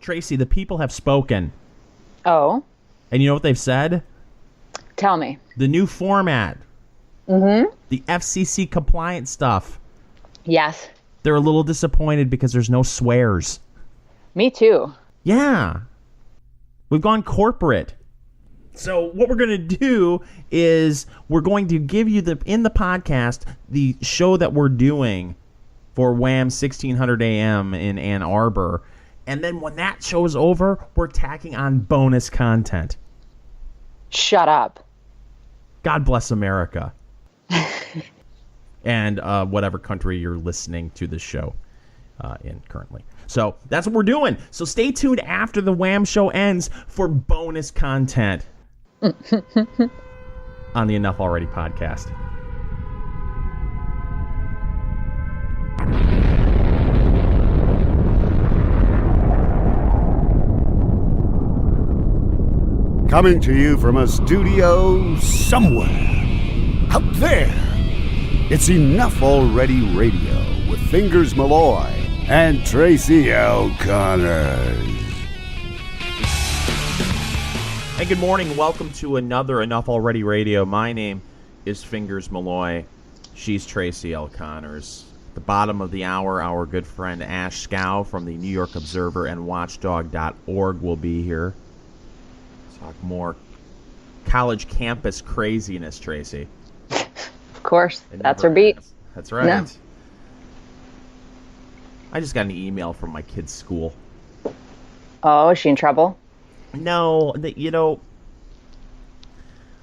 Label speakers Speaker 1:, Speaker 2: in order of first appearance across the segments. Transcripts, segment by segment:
Speaker 1: Tracy, the people have spoken.
Speaker 2: Oh?
Speaker 1: And you know what they've said?
Speaker 2: Tell me.
Speaker 1: The new format.
Speaker 2: Mm-hmm.
Speaker 1: The FCC compliant stuff.
Speaker 2: Yes.
Speaker 1: They're a little disappointed because there's no swears.
Speaker 2: Me too.
Speaker 1: Yeah. We've gone corporate. So what we're going to do is we're going to give you in the podcast the show that we're doing for Wham 1600 AM in Ann Arbor. And then when that show's over, we're tacking on bonus content.
Speaker 2: Shut up.
Speaker 1: God bless America. And whatever country you're listening to this show in currently. So that's what we're doing. So stay tuned after the Wham show ends for bonus content on the Enough Already podcast.
Speaker 3: Coming to you from a studio somewhere out there, it's Enough Already Radio with Fingers Malloy and Tracy L. Connors.
Speaker 1: Hey, good morning. Welcome to another Enough Already Radio. My name is Fingers Malloy. She's Tracy L. Connors. At the bottom of the hour, our good friend Ashe Schow from the New York Observer and Watchdog.org will be here. Talk more college campus craziness, Tracy.
Speaker 2: Of course. That's her beat.
Speaker 1: That's right.
Speaker 2: No.
Speaker 1: I just got an email from my kid's school.
Speaker 2: Oh, is she in trouble?
Speaker 1: No,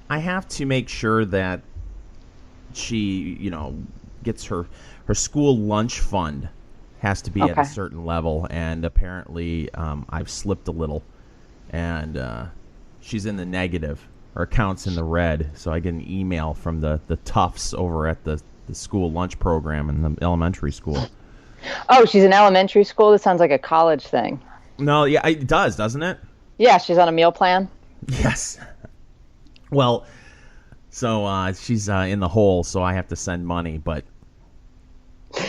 Speaker 1: I have to make sure that she, gets her school lunch fund has to be at a certain level, and apparently I've slipped a little, and she's in the negative. Her account's in the red, so I get an email from the toughs over at the school lunch program in the elementary school.
Speaker 2: Oh, she's in elementary school? This sounds like a college thing.
Speaker 1: No, yeah, it does, doesn't it?
Speaker 2: Yeah, she's on a meal plan?
Speaker 1: Yes. Well, so she's in the hole, so I have to send money, but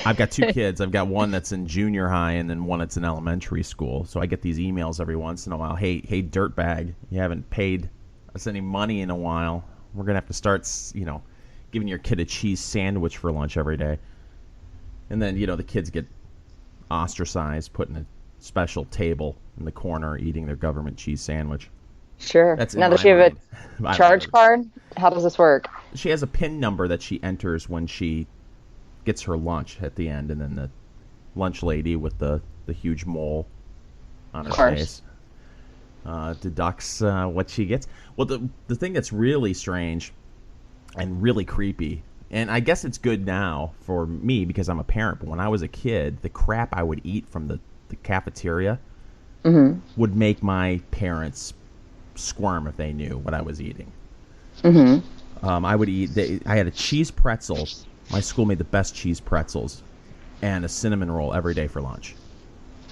Speaker 1: I've got two kids. I've got one that's in junior high and then one that's in elementary school. So I get these emails every once in a while. Hey, dirtbag, you haven't paid us any money in a while. We're going to have to start, giving your kid a cheese sandwich for lunch every day. And then, the kids get ostracized, put in a special table in the corner eating their government cheese sandwich.
Speaker 2: Sure. Now, does she have a charge card? How does this work?
Speaker 1: She has a PIN number that she enters when she gets her lunch at the end, and then the lunch lady with the huge mole on her face deducts what she gets. Well, the thing that's really strange and really creepy, and I guess it's good now for me because I'm a parent, but when I was a kid, the crap I would eat from the cafeteria would make my parents squirm if they knew what I was eating. I would eat. I had a cheese pretzel. My school made the best cheese pretzels and a cinnamon roll every day for lunch.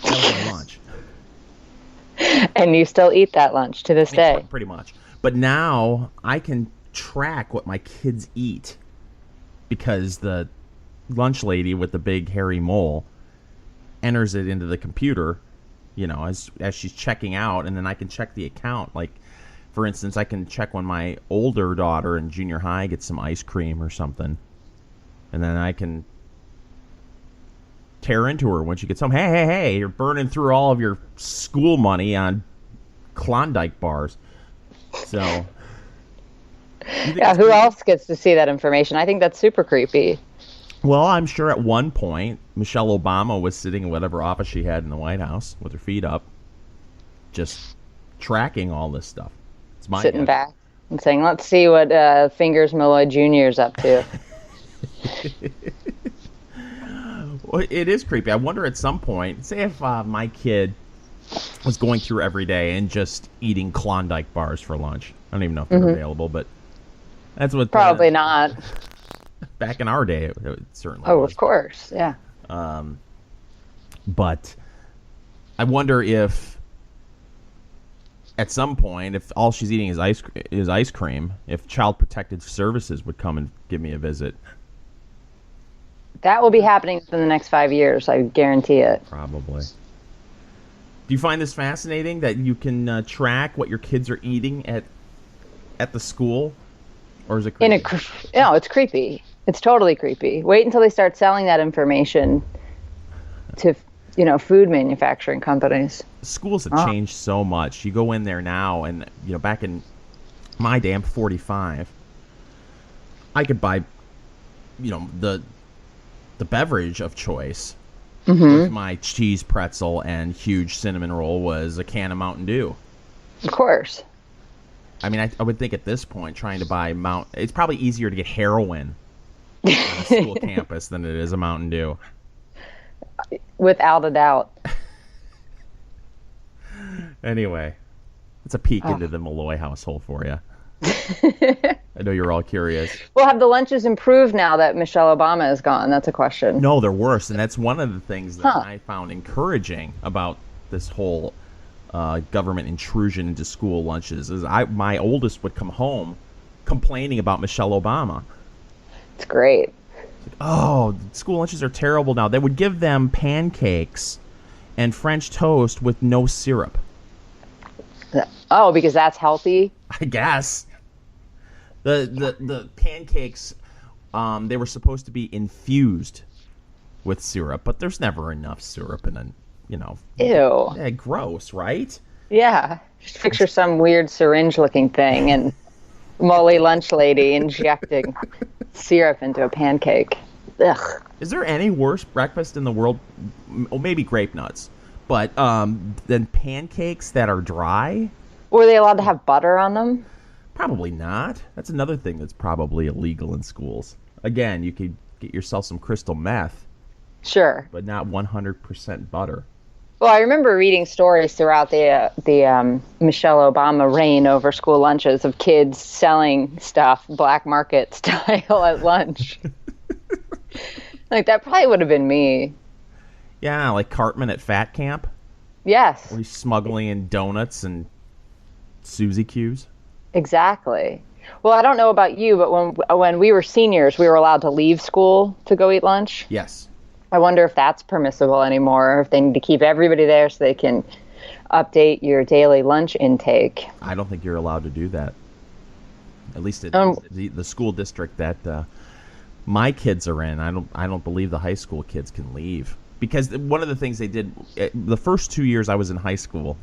Speaker 1: That was my lunch.
Speaker 2: And you still eat that lunch to this day?
Speaker 1: Pretty much. But now I can track what my kids eat because the lunch lady with the big hairy mole enters it into the computer, as she's checking out, and then I can check the account. Like, for instance, I can check when my older daughter in junior high gets some ice cream or something. And then I can tear into her when she gets home. Hey, you're burning through all of your school money on Klondike bars. So,
Speaker 2: yeah, who else gets to see that information? I think that's super creepy.
Speaker 1: Well, I'm sure at one point, Michelle Obama was sitting in whatever office she had in the White House with her feet up, just tracking all this stuff. It's my
Speaker 2: Sitting
Speaker 1: guess.
Speaker 2: Back and saying, let's see what Fingers Malloy Jr. is up to.
Speaker 1: Well, it is creepy. I wonder at some point, say if my kid was going through every day and just eating Klondike bars for lunch. I don't even know if they're available, but that's what...
Speaker 2: Probably not.
Speaker 1: Back in our day, it certainly
Speaker 2: was.
Speaker 1: Was.
Speaker 2: Of course, yeah.
Speaker 1: But I wonder if at some point, if all she's eating is ice cream, if Child Protective Services would come and give me a visit.
Speaker 2: That will be happening within the next 5 years, I guarantee it.
Speaker 1: Probably. Do you find this fascinating that you can track what your kids are eating at the school, or is it creepy?
Speaker 2: No, it's creepy. It's totally creepy. Wait until they start selling that information to, food manufacturing companies.
Speaker 1: Schools have changed so much. You go in there now, and back in my day, I'm 45. I could buy, the beverage of choice. With my cheese pretzel and huge cinnamon roll was a can of Mountain Dew.
Speaker 2: Of course.
Speaker 1: I mean, I would think at this point, trying to buy it's probably easier to get heroin on a school campus than it is a Mountain Dew.
Speaker 2: Without a doubt.
Speaker 1: Anyway, it's a peek into the Malloy household for you. I know you're all curious.
Speaker 2: Well, have the lunches improved now that Michelle Obama is gone? That's a question.
Speaker 1: No, they're worse, and that's one of the things that I found encouraging about this whole government intrusion into school lunches. Is my oldest would come home complaining about Michelle Obama.
Speaker 2: It's great.
Speaker 1: Oh, school lunches are terrible now. They would give them pancakes and French toast with no syrup.
Speaker 2: Oh, because that's healthy?
Speaker 1: I guess. The pancakes, they were supposed to be infused with syrup, but there's never enough syrup in
Speaker 2: Ew.
Speaker 1: Yeah, gross, right?
Speaker 2: Yeah. Just picture some weird syringe-looking thing and molly lunch lady injecting syrup into a pancake. Ugh.
Speaker 1: Is there any worse breakfast in the world? Well, maybe grape nuts, but than pancakes that are dry?
Speaker 2: Were they allowed to have butter on them?
Speaker 1: Probably not. That's another thing that's probably illegal in schools. Again, you could get yourself some crystal meth.
Speaker 2: Sure.
Speaker 1: But not 100% butter.
Speaker 2: Well, I remember reading stories throughout the Michelle Obama reign over school lunches of kids selling stuff black market style at lunch. Like, that probably would have been me.
Speaker 1: Yeah, like Cartman at Fat Camp.
Speaker 2: Yes.
Speaker 1: Where he's smuggling in donuts and Suzy Q's.
Speaker 2: Exactly. Well, I don't know about you, but when we were seniors, we were allowed to leave school to go eat lunch.
Speaker 1: Yes.
Speaker 2: I wonder if that's permissible anymore, or if they need to keep everybody there so they can update your daily lunch intake.
Speaker 1: I don't think you're allowed to do that. At least at the school district that my kids are in. I don't believe the high school kids can leave. Because one of the things they did, the first 2 years I was in high school,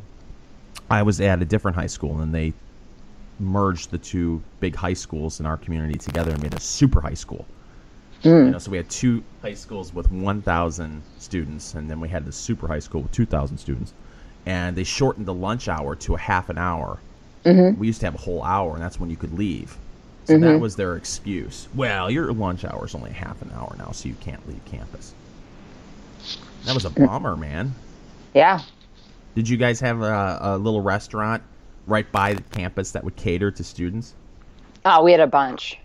Speaker 1: I was at a different high school, and they merged the two big high schools in our community together and made a super high school. So we had two high schools with 1,000 students, and then we had the super high school with 2,000 students. And they shortened the lunch hour to a half an hour. We used to have a whole hour, and that's when you could leave. So that was their excuse. Well, your lunch hour is only half an hour now, so you can't leave campus. That was a bummer, man.
Speaker 2: Yeah.
Speaker 1: Did you guys have a little restaurant right by the campus that would cater to students?
Speaker 2: Oh, we had a bunch.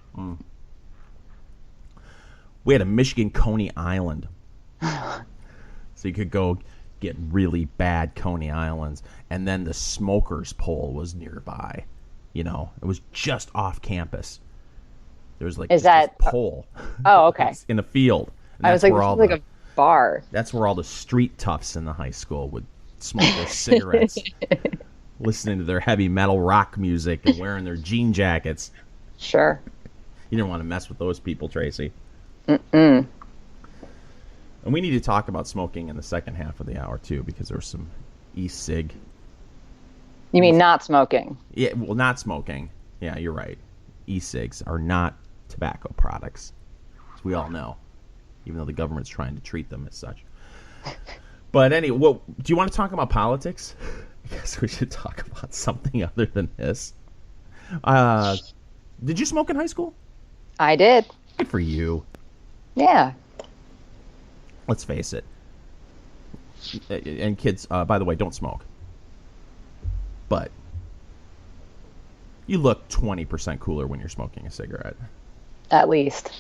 Speaker 1: We had a Michigan Coney Island. So you could go get really bad Coney Islands. And then the Smokers Pole was nearby. It was just off campus. There was like this pole.
Speaker 2: Oh, okay.
Speaker 1: In a field.
Speaker 2: I was like, this is like a bar.
Speaker 1: That's where all the street toughs in the high school would smoke their cigarettes, listening to their heavy metal rock music and wearing their jean jackets.
Speaker 2: Sure.
Speaker 1: You didn't want to mess with those people, Tracy.
Speaker 2: Mm-mm.
Speaker 1: And we need to talk about smoking in the second half of the hour, too, because there's some e-cig.
Speaker 2: You mean not smoking?
Speaker 1: Yeah, well, not smoking. Yeah, you're right. E-cigs are not tobacco products, as we all know, even though the government's trying to treat them as such. But anyway, do you want to talk about politics? I guess we should talk about something other than this. Did you smoke in high school?
Speaker 2: I did.
Speaker 1: Good for you.
Speaker 2: Yeah.
Speaker 1: Let's face it. And kids, by the way, don't smoke. But you look 20% cooler when you're smoking a cigarette.
Speaker 2: At least.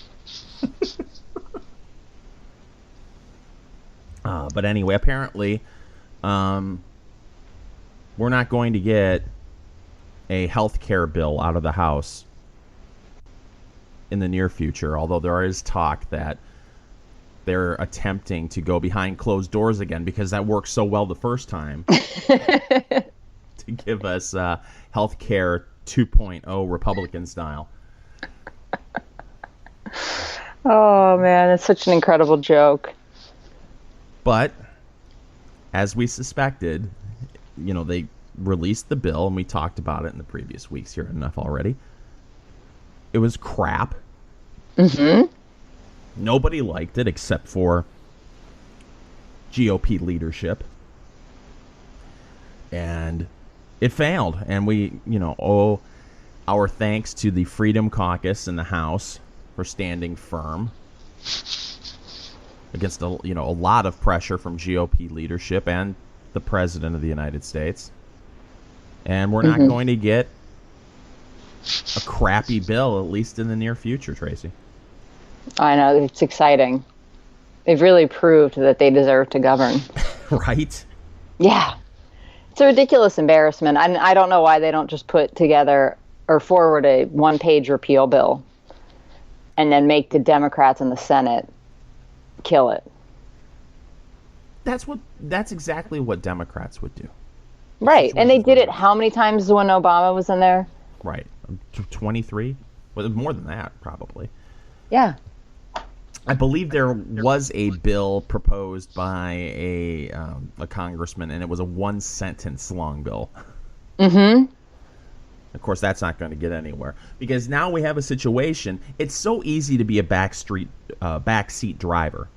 Speaker 1: But anyway, apparently, we're not going to get a health care bill out of the House in the near future, although there is talk that they're attempting to go behind closed doors again because that worked so well the first time to give us healthcare 2.0 Republican style.
Speaker 2: Oh, man, it's such an incredible joke.
Speaker 1: But, as we suspected, they released the bill, and we talked about it in the previous weeks here enough already. It was crap.
Speaker 2: Mm-hmm.
Speaker 1: Nobody liked it except for GOP leadership. And it failed. And we, owe our thanks to the Freedom Caucus in the House for standing firm against a lot of pressure from GOP leadership and the President of the United States. And we're not going to get a crappy bill, at least in the near future, Tracy.
Speaker 2: I know, it's exciting. They've really proved that they deserve to govern.
Speaker 1: Right?
Speaker 2: Yeah. It's a ridiculous embarrassment. I don't know why they don't just put together or forward a one-page repeal bill and then make the Democrats in the Senate kill it.
Speaker 1: That's exactly what Democrats would do.
Speaker 2: Right. And they did it how many times when Obama was in there?
Speaker 1: Right. 23? Well, more than that, probably.
Speaker 2: Yeah.
Speaker 1: I believe there was a bill proposed by a congressman, and it was a one-sentence long bill.
Speaker 2: Mm-hmm.
Speaker 1: Of course, that's not going to get anywhere. Because now we have a situation. It's so easy to be a backseat driver.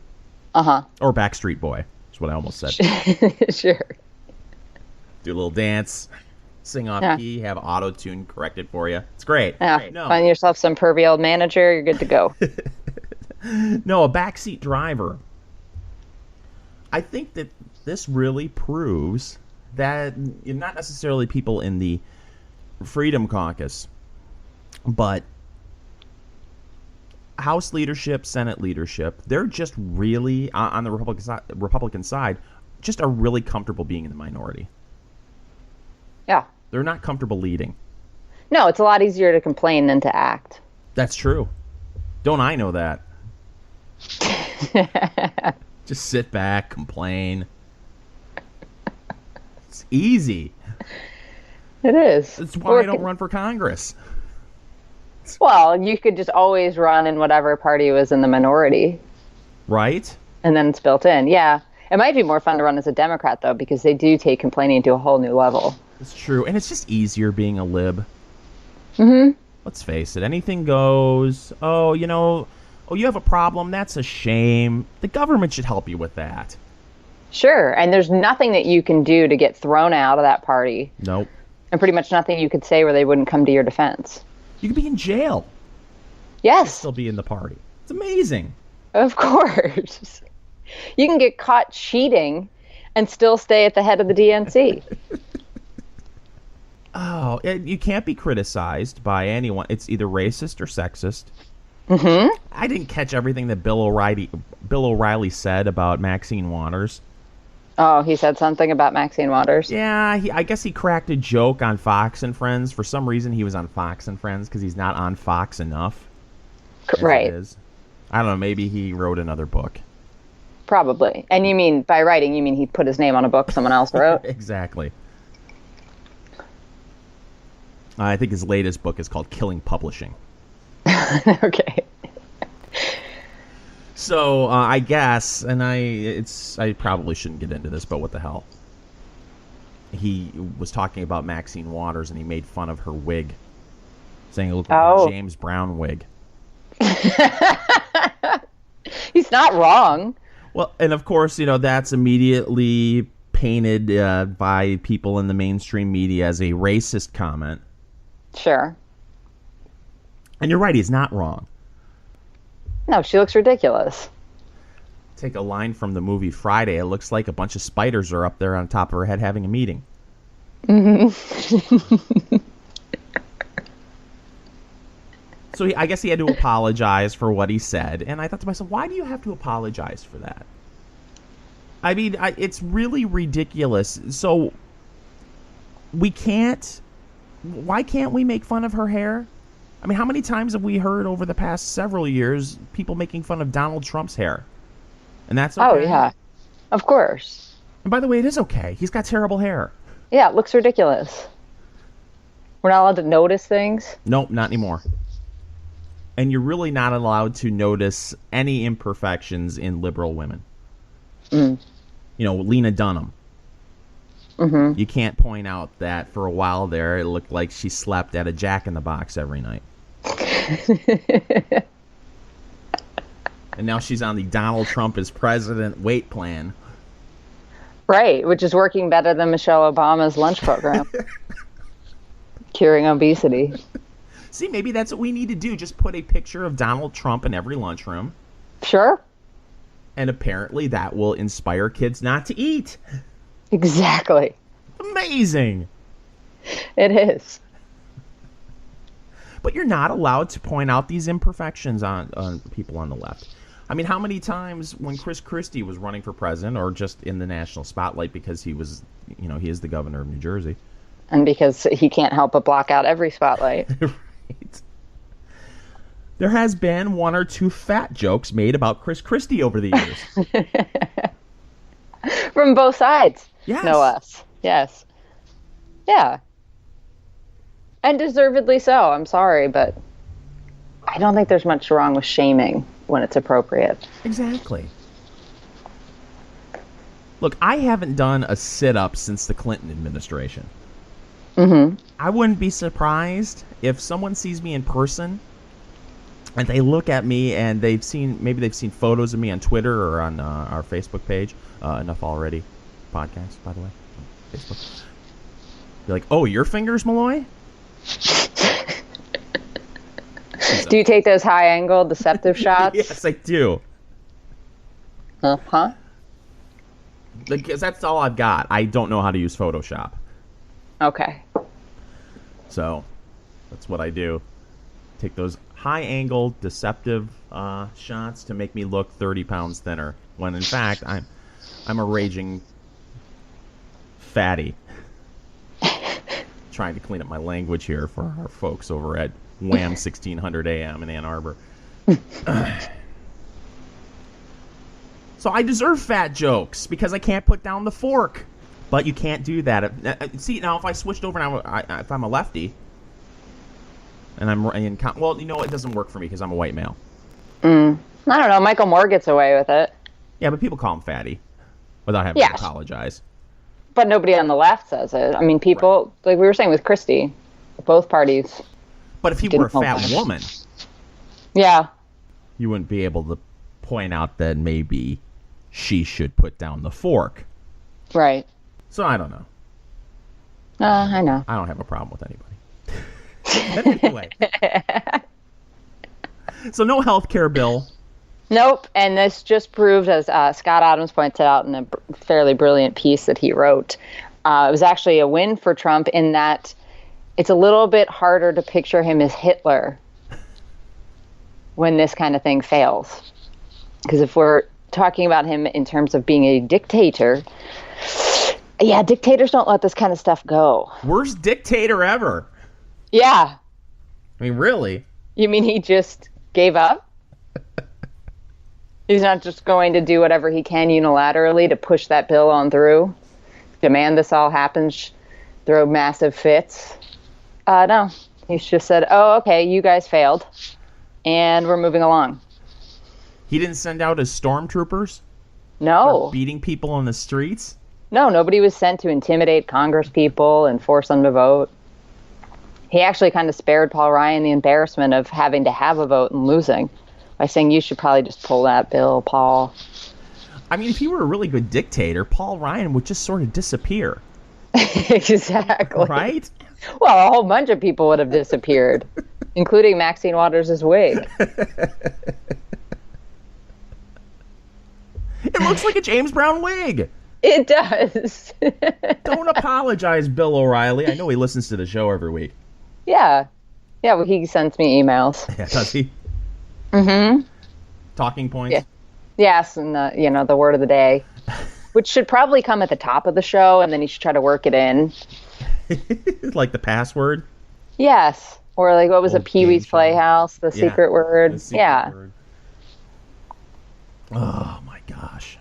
Speaker 2: Uh-huh.
Speaker 1: Or backstreet boy, is what I almost said.
Speaker 2: Sure.
Speaker 1: Do a little dance, sing off key, have auto-tune corrected for you. It's great.
Speaker 2: Yeah.
Speaker 1: Great. No.
Speaker 2: Find yourself some pervy old manager, you're good to go.
Speaker 1: No, a backseat driver. I think that this really proves that not necessarily people in the Freedom Caucus, but House leadership, Senate leadership, they're just really, on the Republican side, just are really comfortable being in the minority.
Speaker 2: Yeah.
Speaker 1: They're not comfortable leading.
Speaker 2: No, it's a lot easier to complain than to act.
Speaker 1: That's true. Don't I know that? Just sit back, complain. It's easy.
Speaker 2: It is.
Speaker 1: That's why I don't run for Congress.
Speaker 2: Well, you could just always run in whatever party was in the minority.
Speaker 1: Right?
Speaker 2: And then it's built in. Yeah. It might be more fun to run as a Democrat, though, because they do take complaining to a whole new level.
Speaker 1: It's true. And it's just easier being a lib.
Speaker 2: Mm-hmm.
Speaker 1: Let's face it. Anything goes. Oh, you have a problem? That's a shame. The government should help you with that.
Speaker 2: Sure. And there's nothing that you can do to get thrown out of that party.
Speaker 1: Nope.
Speaker 2: And pretty much nothing you could say where they wouldn't come to your defense.
Speaker 1: You could be in jail.
Speaker 2: Yes.
Speaker 1: Still be in the party. It's amazing.
Speaker 2: Of course. You can get caught cheating and still stay at the head of the DNC.
Speaker 1: Oh, you can't be criticized by anyone. It's either racist or sexist.
Speaker 2: Mm-hmm.
Speaker 1: I didn't catch everything that Bill O'Reilly said about Maxine Waters.
Speaker 2: Oh, he said something about Maxine Waters?
Speaker 1: Yeah, I guess he cracked a joke on Fox and Friends. For some reason, he was on Fox and Friends because he's not on Fox enough.
Speaker 2: Right.
Speaker 1: I don't know. Maybe he wrote another book.
Speaker 2: Probably. And you mean, by writing, you mean he put his name on a book someone else wrote?
Speaker 1: Exactly. I think his latest book is called Killing Publishing.
Speaker 2: Okay.
Speaker 1: So I guess, and I probably shouldn't get into this, but what the hell? He was talking about Maxine Waters, and he made fun of her wig, saying it looked like a James Brown wig.
Speaker 2: He's not wrong.
Speaker 1: Well, and of course, that's immediately painted by people in the mainstream media as a racist comment.
Speaker 2: Sure.
Speaker 1: And you're right, he's not wrong.
Speaker 2: No, she looks ridiculous.
Speaker 1: Take a line from the movie Friday. It looks like a bunch of spiders are up there on top of her head having a meeting.
Speaker 2: Mm-hmm.
Speaker 1: So I guess he had to apologize for what he said. And I thought to myself, why do you have to apologize for that? I mean, it's really ridiculous. So why can't we make fun of her hair? I mean, how many times have we heard over the past several years people making fun of Donald Trump's hair? And that's okay.
Speaker 2: Oh, yeah. Of course.
Speaker 1: And by the way, it is okay. He's got terrible hair.
Speaker 2: Yeah, it looks ridiculous. We're not allowed to notice things?
Speaker 1: Nope, not anymore. And you're really not allowed to notice any imperfections in liberal women.
Speaker 2: Mm.
Speaker 1: You know, Lena Dunham.
Speaker 2: Mm-hmm.
Speaker 1: You can't point out that for a while there it looked like she slept at a Jack in the Box every night. And now she's on the Donald Trump is president weight plan.
Speaker 2: Right, which is working better than Michelle Obama's lunch program. Curing obesity.
Speaker 1: See, maybe that's what we need to do. Just put a picture of Donald Trump in every lunchroom.
Speaker 2: Sure.
Speaker 1: And apparently that will inspire kids not to eat.
Speaker 2: Exactly.
Speaker 1: Amazing.
Speaker 2: It is.
Speaker 1: But you're not allowed to point out these imperfections on people on the left. I mean, how many times when Chris Christie was running for president or just in the national spotlight because he was, you know, he is the governor of New Jersey.
Speaker 2: And because he can't help but block out every spotlight.
Speaker 1: Right. There has been one or two fat jokes made about Chris Christie over the years.
Speaker 2: From both sides.
Speaker 1: Yes.
Speaker 2: No less. Yes. Yeah. And deservedly so. I'm sorry, but I don't think there's much wrong with shaming when it's appropriate.
Speaker 1: Exactly. Look, I haven't done a sit-up since the Clinton administration.
Speaker 2: Mm-hmm.
Speaker 1: I wouldn't be surprised if someone sees me in person and they look at me and maybe they've seen photos of me on Twitter or on our Facebook page, Enough Already podcast, by the way, on Facebook. Be like, oh, your fingers, Malloy?
Speaker 2: Do you take those high-angle deceptive shots?
Speaker 1: Yes, I do.
Speaker 2: Huh?
Speaker 1: Because that's all I've got. I don't know how to use Photoshop.
Speaker 2: Okay.
Speaker 1: So that's what I do. Take those high-angle deceptive shots to make me look 30 pounds thinner, when in fact I'm a raging fatty. Trying to clean up my language here for our folks over at Wham 1600 AM in Ann Arbor. So I deserve fat jokes because I can't put down the fork. But you can't do that. See, now if I switched over now, if I'm a lefty, and I'm in, well, you know, it doesn't work for me because I'm a white male.
Speaker 2: I don't know. Michael Moore gets away with it.
Speaker 1: Yeah, but people call him fatty without having to apologize.
Speaker 2: But nobody on the left says it. I mean, people, like we were saying with Christie, both parties.
Speaker 1: But if he were a fat woman,
Speaker 2: yeah,
Speaker 1: you wouldn't be able to point out that maybe she should put down the fork.
Speaker 2: Right.
Speaker 1: So I don't know.
Speaker 2: I know.
Speaker 1: I don't have a problem with anybody. But anyway. So no health care bill.
Speaker 2: Nope. And this just proved, as Scott Adams pointed out in a fairly brilliant piece that he wrote, it was actually a win for Trump in that it's a little bit harder to picture him as Hitler when this kind of thing fails. Because if we're talking about him in terms of being a dictator, yeah, dictators don't let this kind of stuff go.
Speaker 1: Worst dictator ever.
Speaker 2: Yeah.
Speaker 1: I mean, really?
Speaker 2: You mean he just gave up? He's not just going to do whatever he can unilaterally to push that bill on through? Demand this all happens, throw massive fits? No. He's just said, oh, okay, you guys failed, and we're moving along.
Speaker 1: He didn't send out his stormtroopers?
Speaker 2: No.
Speaker 1: For beating people on the streets?
Speaker 2: No, nobody was sent to intimidate Congress people and force them to vote. He actually kind of spared Paul Ryan the embarrassment of having to have a vote and losing by saying, you should probably just pull that bill, Paul.
Speaker 1: I mean, if he were a really good dictator, Paul Ryan would just sort of disappear.
Speaker 2: Exactly.
Speaker 1: Right?
Speaker 2: Well, a whole bunch of people would have disappeared, including Maxine Waters' wig.
Speaker 1: It looks like a James Brown wig.
Speaker 2: It does.
Speaker 1: Don't apologize, Bill O'Reilly. I know he listens to the show every week.
Speaker 2: Yeah. Yeah, well, he sends me emails.
Speaker 1: Yeah, does he?
Speaker 2: Mm-hmm.
Speaker 1: Talking points?
Speaker 2: Yeah. Yes, and the word of the day, which should probably come at the top of the show, and then you should try to work it in.
Speaker 1: Like the password?
Speaker 2: Yes. Or like, what was it, Pee-wee's Playhouse, the
Speaker 1: Yeah,
Speaker 2: secret word?
Speaker 1: the secret word. Oh, my gosh.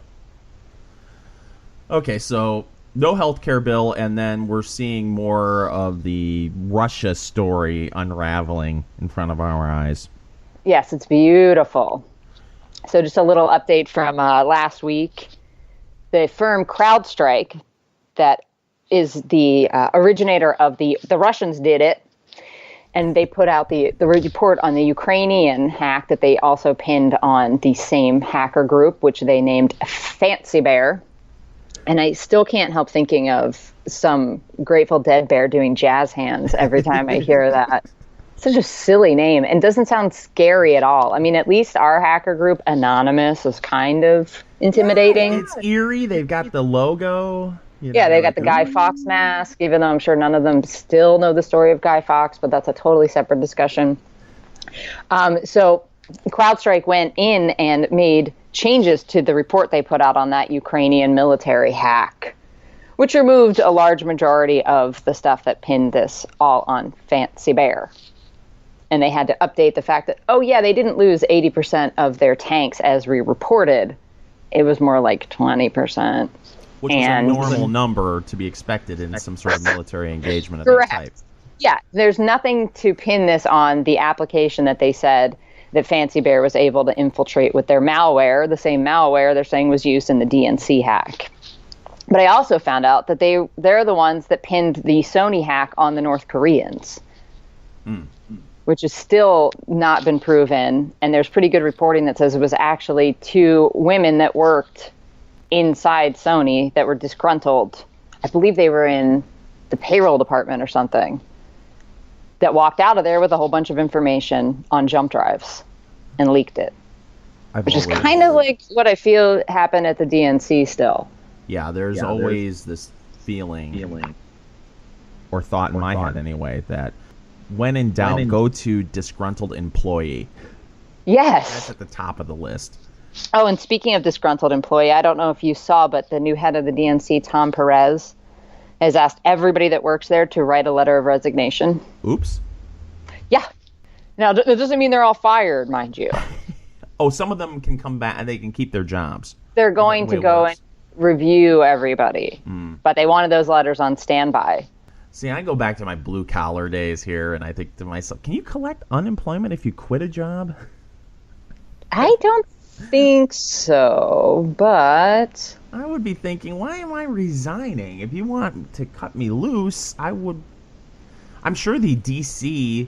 Speaker 1: Okay, so no health care bill, and then we're seeing more of the Russia story unraveling in front of our eyes.
Speaker 2: Yes, it's beautiful. So just a little update from last week. The firm CrowdStrike, that is the originator of the Russians did it, and they put out the report on the Ukrainian hack that they also pinned on the same hacker group, which they named Fancy Bear. And I still can't help thinking of some Grateful Dead bear doing jazz hands every time I hear that. Such a silly name, and doesn't sound scary at all. I mean, at least our hacker group, Anonymous, is kind of intimidating.
Speaker 1: Yeah, it's eerie. They've got the logo.
Speaker 2: They've got the Guy Fawkes mask, even though I'm sure none of them still know the story of Guy Fawkes, but that's a totally separate discussion. So CrowdStrike went in and made changes to the report they put out on that Ukrainian military hack, which removed a large majority of the stuff that pinned this all on Fancy Bear. And they had to update the fact that, they didn't lose 80% of their tanks as we reported. It was more like 20%.
Speaker 1: Which is a normal number to be expected in some sort of military engagement of
Speaker 2: Correct.
Speaker 1: that type.
Speaker 2: Yeah, there's nothing to pin this on the application that they said that Fancy Bear was able to infiltrate with their malware, the same malware they're saying was used in the DNC hack. But I also found out that they're the ones that pinned the Sony hack on the North Koreans, which has still not been proven. And there's pretty good reporting that says it was actually 2 women that worked inside Sony that were disgruntled. I believe they were in the payroll department or something, that walked out of there with a whole bunch of information on jump drives and leaked it. Which is kind of like what I feel happened at the DNC still.
Speaker 1: Yeah, there's always this feeling or thought in my head anyway, that when in doubt, go to disgruntled employee.
Speaker 2: Yes.
Speaker 1: That's at the top of the list.
Speaker 2: Oh, and speaking of disgruntled employee, I don't know if you saw, but the new head of the DNC, Tom Perez, has asked everybody that works there to write a letter of resignation.
Speaker 1: Oops.
Speaker 2: Yeah. Now, it doesn't mean they're all fired, mind you.
Speaker 1: Some of them can come back and they can keep their jobs.
Speaker 2: They're going to go and review everybody, but they wanted those letters on standby.
Speaker 1: See, I go back to my blue-collar days here, and I think to myself, can you collect unemployment if you quit a job?
Speaker 2: I don't think so, but
Speaker 1: I would be thinking, why am I resigning? If you want to cut me loose, I'm sure the DC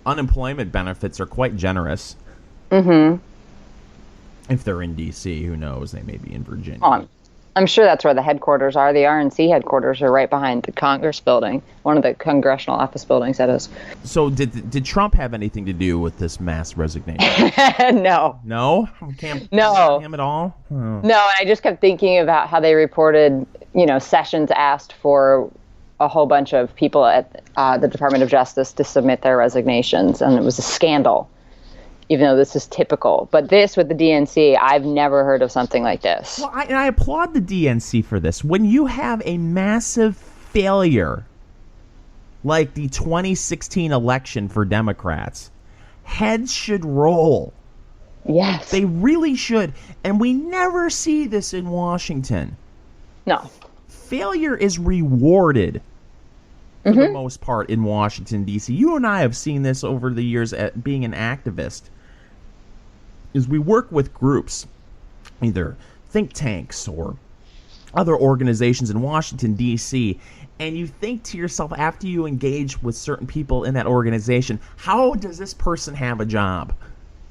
Speaker 1: unemployment benefits are quite generous.
Speaker 2: Mm-hmm.
Speaker 1: If they're in DC, who knows? They may be in Virginia.
Speaker 2: I'm sure that's where the headquarters are. The RNC headquarters are right behind the Congress building, one of the congressional office buildings, that is.
Speaker 1: So did Trump have anything to do with this mass resignation?
Speaker 2: No.
Speaker 1: No?
Speaker 2: No.
Speaker 1: Him at all? Oh.
Speaker 2: No, and I just kept thinking about how they reported, Sessions asked for a whole bunch of people at the Department of Justice to submit their resignations, and it was a scandal, even though this is typical. But this with the DNC, I've never heard of something like this.
Speaker 1: Well, I applaud the DNC for this. When you have a massive failure like the 2016 election for Democrats, heads should roll.
Speaker 2: Yes.
Speaker 1: They really should. And we never see this in Washington.
Speaker 2: No.
Speaker 1: Failure is rewarded for the most part in Washington, D.C. You and I have seen this over the years at being an activist. Is we work with groups, either think tanks or other organizations in Washington, D.C., and you think to yourself after you engage with certain people in that organization, how does this person have a job?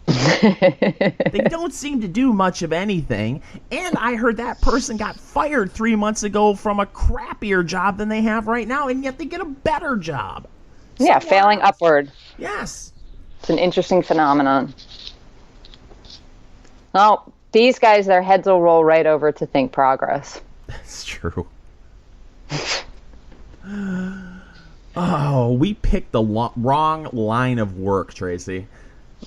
Speaker 1: They don't seem to do much of anything, and I heard that person got fired 3 months ago from a crappier job than they have right now, and yet they get a better job.
Speaker 2: Yeah, so failing upward.
Speaker 1: Yes.
Speaker 2: It's an interesting phenomenon. Well, these guys, their heads will roll right over to think progress.
Speaker 1: That's true. Oh, we picked the wrong line of work, Tracy.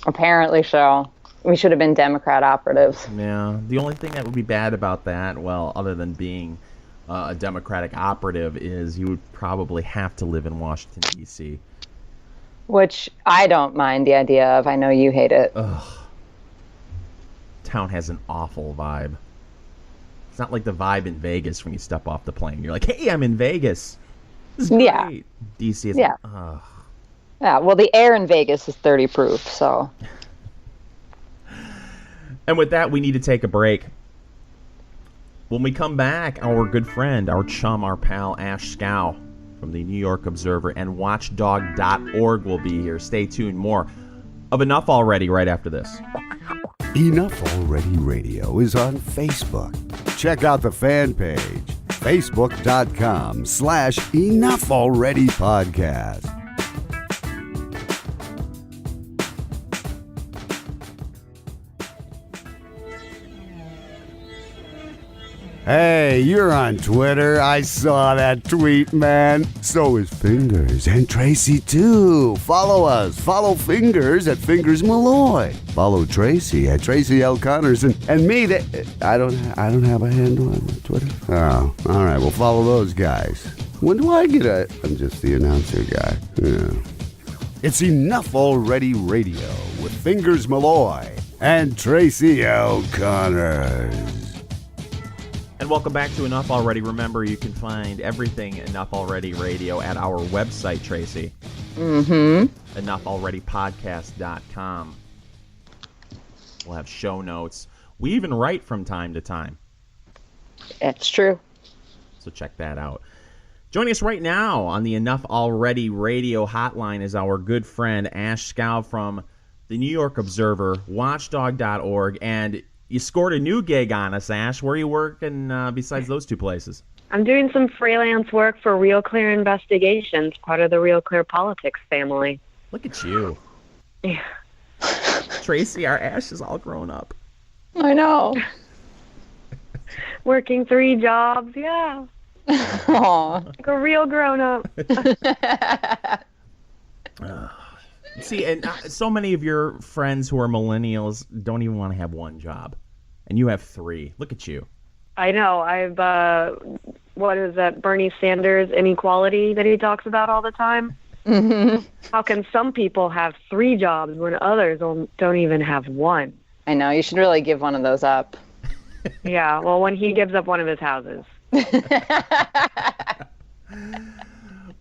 Speaker 2: Apparently so. We should have been Democrat operatives.
Speaker 1: Yeah. The only thing that would be bad about that, well, other than being a Democratic operative, is you would probably have to live in Washington, D.C.
Speaker 2: Which I don't mind the idea of. I know you hate it.
Speaker 1: Ugh. Town has an awful vibe. It's not like the vibe in Vegas when you step off the plane. You're like, hey, I'm in Vegas. This is
Speaker 2: Yeah.
Speaker 1: great. DC is
Speaker 2: Yeah.
Speaker 1: like, ugh.
Speaker 2: Yeah, well, the air in Vegas is 30 proof, so.
Speaker 1: And with that, we need to take a break. When we come back, our good friend, our chum, our pal, Ashe Schow from the New York Observer and Watchdog.org will be here. Stay tuned. More of Enough Already right after this.
Speaker 3: Enough Already Radio is on Facebook. Check out the fan page, facebook.com/Enough Already Podcast. Hey, you're on Twitter. I saw that tweet, man. So is Fingers and Tracy, too. Follow us. Follow Fingers at Fingers Malloy. Follow Tracy at Tracy L. Connors. And me, I don't have a handle on Twitter. Oh, all right. Well, follow those guys. When do I get I'm just the announcer guy. Yeah. It's Enough Already Radio with Fingers Malloy and Tracy L. Connors.
Speaker 1: And welcome back to Enough Already. Remember, you can find everything Enough Already Radio at our website, Tracy.
Speaker 2: Mm-hmm.
Speaker 1: EnoughAlreadyPodcast.com. We'll have show notes. We even write from time to time.
Speaker 2: It's true.
Speaker 1: So check that out. Joining us right now on the Enough Already Radio hotline is our good friend Ashe Schow from the New York Observer, Watchdog.org, and you scored a new gig on us, Ashe. Where are you working besides those two places?
Speaker 4: I'm doing some freelance work for Real Clear Investigations, part of the Real Clear Politics family.
Speaker 1: Look at you.
Speaker 4: Yeah.
Speaker 1: Tracy, our Ashe is all grown up.
Speaker 2: I know.
Speaker 4: Working 3 jobs, yeah.
Speaker 2: Aww.
Speaker 4: Like a real grown-up.
Speaker 1: See, and so many of your friends who are millennials don't even want to have one job. And you have 3. Look at you.
Speaker 4: I know. I've, what is that, Bernie Sanders inequality that he talks about all the time?
Speaker 2: Mm-hmm.
Speaker 4: How can some people have 3 jobs when others don't even have 1?
Speaker 2: I know. You should really give one of those up.
Speaker 4: Yeah, well, when he gives up one of his houses.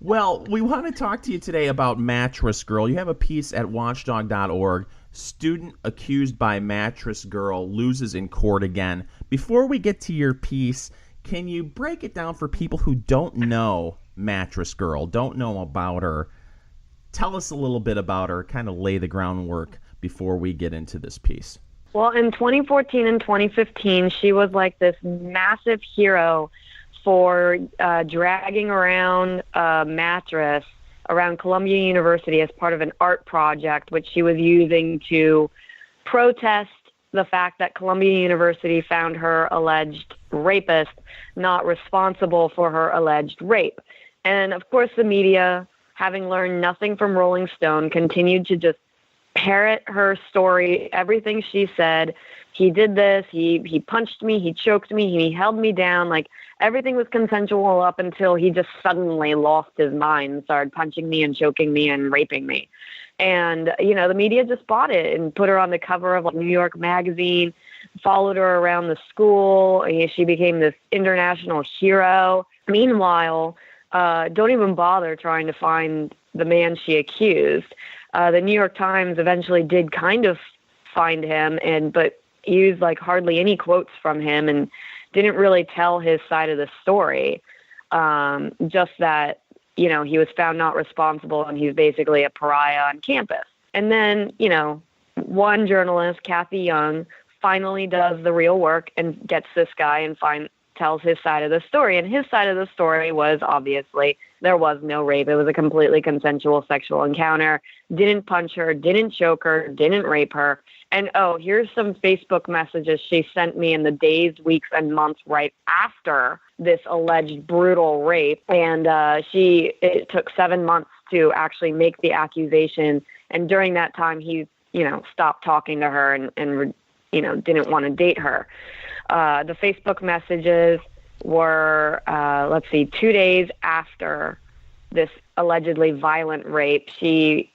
Speaker 1: Well, we want to talk to you today about Mattress Girl. You have a piece at watchdog.org. Student accused by Mattress Girl loses in court again. Before we get to your piece, can you break it down for people who don't know Mattress Girl, don't know about her? Tell us a little bit about her, kind of lay the groundwork before we get into this piece.
Speaker 4: Well, in 2014 and 2015, she was like this massive hero for dragging around a mattress around Columbia University as part of an art project, which she was using to protest the fact that Columbia University found her alleged rapist not responsible for her alleged rape. And of course, the media, having learned nothing from Rolling Stone, continued to just parrot her story, everything she said. He did this, he punched me, he choked me, he held me down, like everything was consensual up until he just suddenly lost his mind and started punching me and choking me and raping me. And, you know, the media just bought it and put her on the cover of like New York Magazine, followed her around the school. And she became this international hero. Meanwhile, don't even bother trying to find the man she accused. The New York Times eventually did kind of find him, but used like hardly any quotes from him and didn't really tell his side of the story. Just that, you know, he was found not responsible and he's basically a pariah on campus. And then, you know, one journalist, Kathy Young, finally does the real work and gets this guy and tells his side of the story. And his side of the story was obviously there was no rape. It was a completely consensual sexual encounter. Didn't punch her, didn't choke her, didn't rape her. And, oh, here's some Facebook messages she sent me in the days, weeks, and months right after this alleged brutal rape. And it took 7 months to actually make the accusation. And during that time, he, you know, stopped talking to her and you know, didn't want to date her. The Facebook messages were, 2 days after this allegedly violent rape. He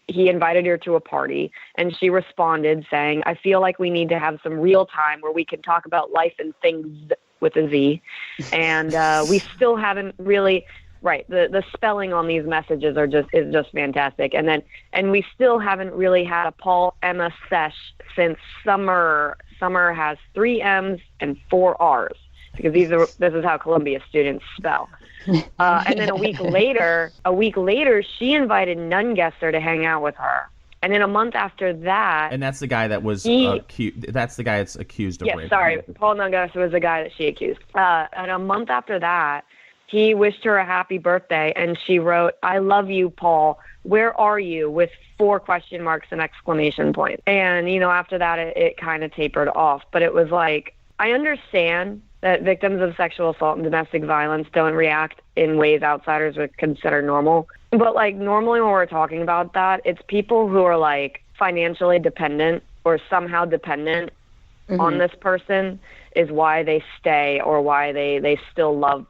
Speaker 4: invited her to a party, and she responded saying, "I feel like we need to have some real time where we can talk about life and things with a Z. And we still haven't really, right, the spelling on these messages is just fantastic. And we still haven't really had a Paul Emma sesh since Summer. Summer has 3 M's and 4 R's, because this is how Columbia students spell. And then a week later, she invited Nungesser to hang out with her. And then a month after that...
Speaker 1: And that's the guy that was accused. That's the guy that's accused of rape.
Speaker 4: Yeah, sorry. Paul Nungesser was the guy that she accused. And a month after that, he wished her a happy birthday, and she wrote, "I love you, Paul. Where are you?" with 4 question marks and exclamation points. And, after that, it kind of tapered off. But it was like, I understand that victims of sexual assault and domestic violence don't react in ways outsiders would consider normal. But, like, normally when we're talking about that, it's people who are, like, financially dependent or somehow dependent on this person is why they stay, or why they still love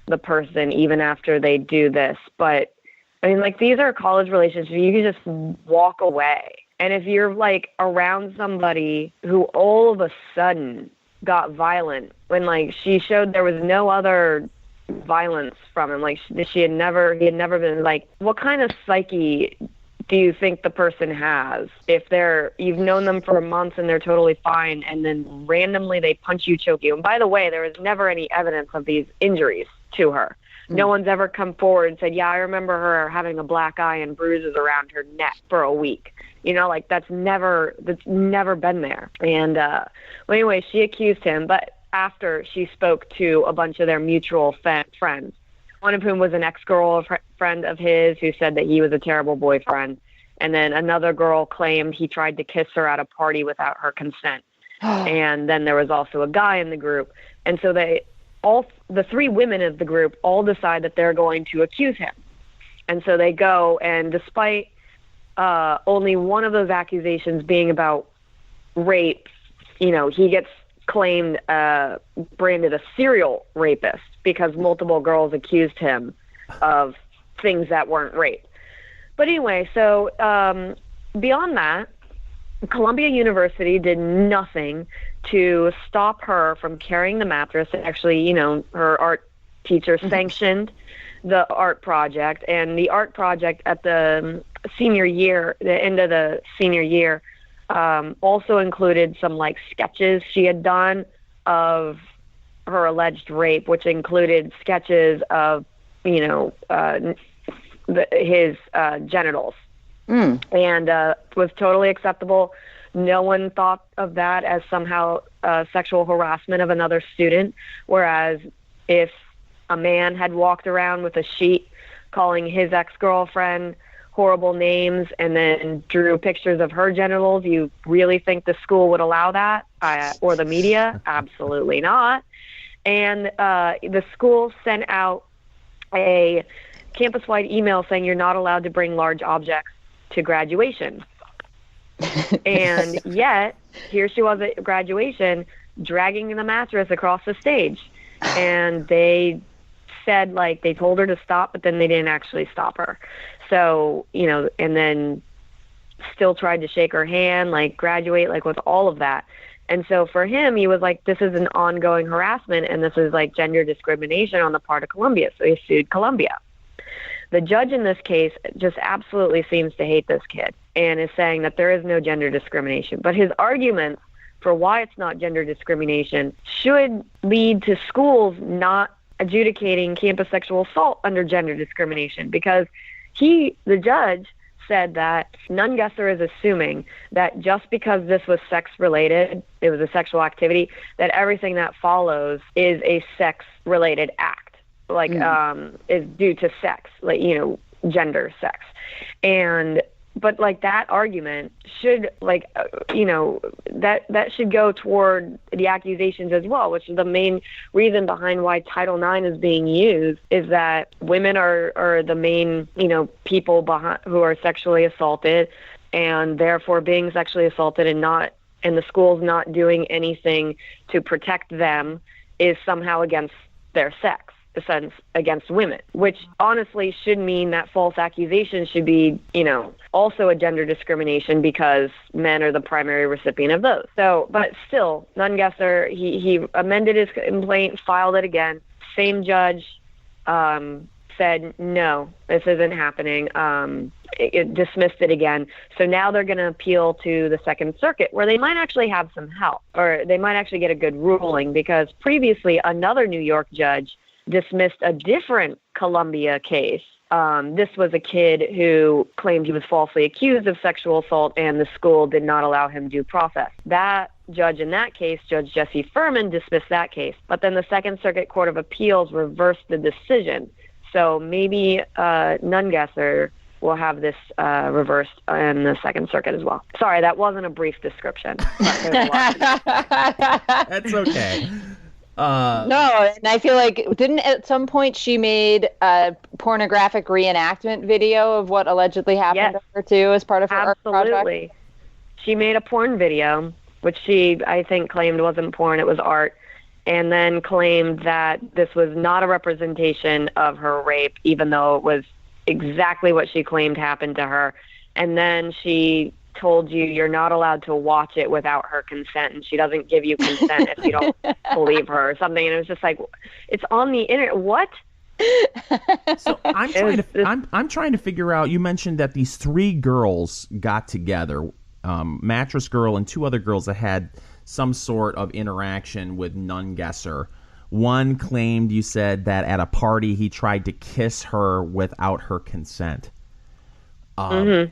Speaker 4: the person even after they do this. But, I mean, like, these are college relationships. You can just walk away. And if you're, like, around somebody who all of a sudden got violent when, like, she showed there was no other violence from him, like, he had never been, like, what kind of psyche do you think the person has if you've known them for a month and they're totally fine, and then randomly they punch you, choke you? And by the way, there was never any evidence of these injuries to her. No one's ever come forward and said, yeah, I remember her having a black eye and bruises around her neck for a week. Like, that's never been there. And well, anyway, she accused him, but after she spoke to a bunch of their mutual friends, one of whom was an ex-girlfriend of his who said that he was a terrible boyfriend. And then another girl claimed he tried to kiss her at a party without her consent. And then there was also a guy in the group. And so the 3 women of the group all decide that they're going to accuse him. And so they go, and despite only one of those accusations being about rape, he gets claimed, branded a serial rapist because multiple girls accused him of things that weren't rape. But anyway, so beyond that, Columbia University did nothing to stop her from carrying the mattress. Actually, her art teacher sanctioned the art project, and the art project at the end of the senior year, also included some, like, sketches she had done of her alleged rape, which included sketches of, his genitals. And was totally acceptable. No one thought of that as somehow sexual harassment of another student, whereas if a man had walked around with a sheet calling his ex-girlfriend horrible names and then drew pictures of her genitals, you really think the school would allow that? Or the media? Absolutely not. And the school sent out a campus-wide email saying you're not allowed to bring large objects to graduation. And yet, here she was at graduation dragging the mattress across the stage. And they said, like, they told her to stop, but then they didn't actually stop her. So, and then still tried to shake her hand, like, graduate, like, with all of that. And so for him, he was like, this is an ongoing harassment, and this is, like, gender discrimination on the part of Columbia. So he sued Columbia. The judge in this case just absolutely seems to hate this kid and is saying that there is no gender discrimination. But his arguments for why it's not gender discrimination should lead to schools not adjudicating campus sexual assault under gender discrimination, because the judge said that Nungesser is assuming that just because this was sex-related, it was a sexual activity, that everything that follows is a sex-related act. Like, is due to sex, like, gender, sex. But like, that argument should, like, that should go toward the accusations as well, which is the main reason behind why Title IX is being used, is that women are the main, people who are sexually assaulted, and therefore being sexually assaulted and the schools not doing anything to protect them is somehow against their sex. offense against women, which honestly should mean that false accusations should be, also a gender discrimination because men are the primary recipient of those. So, but still, Nungesser, he amended his complaint, filed it again. Same judge said, no, this isn't happening. It dismissed it again. So now they're going to appeal to the Second Circuit, where they might actually have some help, or they might actually get a good ruling, because previously another New York judge dismissed a different Columbia case. This was a kid who claimed he was falsely accused of sexual assault, and the school did not allow him due process. That judge in that case, Judge Jesse Furman, dismissed that case. But then the Second Circuit Court of Appeals reversed the decision. So maybe Nungesser will have this reversed in the Second Circuit as well. Sorry, that wasn't a brief description.
Speaker 1: That's okay.
Speaker 2: No, and I feel like, didn't at some point she made a pornographic reenactment video of what allegedly happened to her too as part of her art project?
Speaker 4: Absolutely. She made a porn video, which she, I think, claimed wasn't porn, it was art, and then claimed that this was not a representation of her rape, even though it was exactly what she claimed happened to her. And then she told you you're not allowed to watch it without her consent, and she doesn't give you consent if you don't believe her or something. And it was just like, it's on the internet. What?
Speaker 1: So I'm trying to figure out, you mentioned that these three girls got together, Mattress Girl and two other girls that had some sort of interaction with Nungesser. One claimed, you said, that at a party he tried to kiss her without her consent.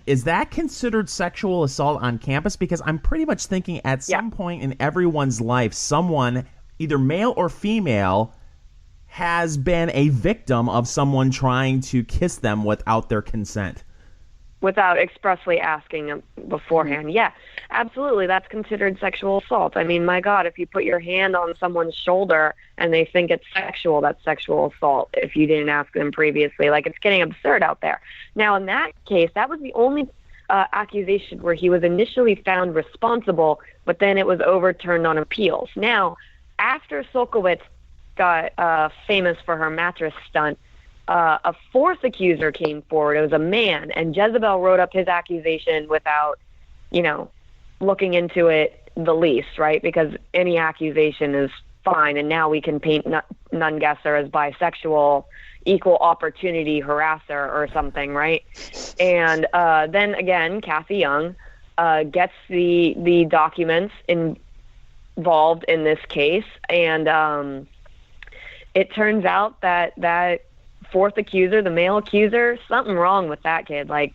Speaker 1: Is that considered sexual assault on campus? Because I'm pretty much thinking at some point in everyone's life, someone, either male or female, has been a victim of someone trying to kiss them without their consent.
Speaker 4: Without expressly asking them beforehand. Yeah, absolutely. That's considered sexual assault. I mean, my God, if you put your hand on someone's shoulder and they think it's sexual, that's sexual assault if you didn't ask them previously. Like, it's getting absurd out there. Now, in that case, that was the only accusation where he was initially found responsible, but then it was overturned on appeals. Now, after Solkowitz got famous for her mattress stunt, a fourth accuser came forward. It was a man, and Jezebel wrote up his accusation without, looking into it the least, right? Because any accusation is fine, and now we can paint Nungesser as bisexual, equal opportunity harasser or something, right? And then again, Kathy Young gets the documents involved in this case, and it turns out that fourth accuser, the male accuser, something wrong with that kid. Like,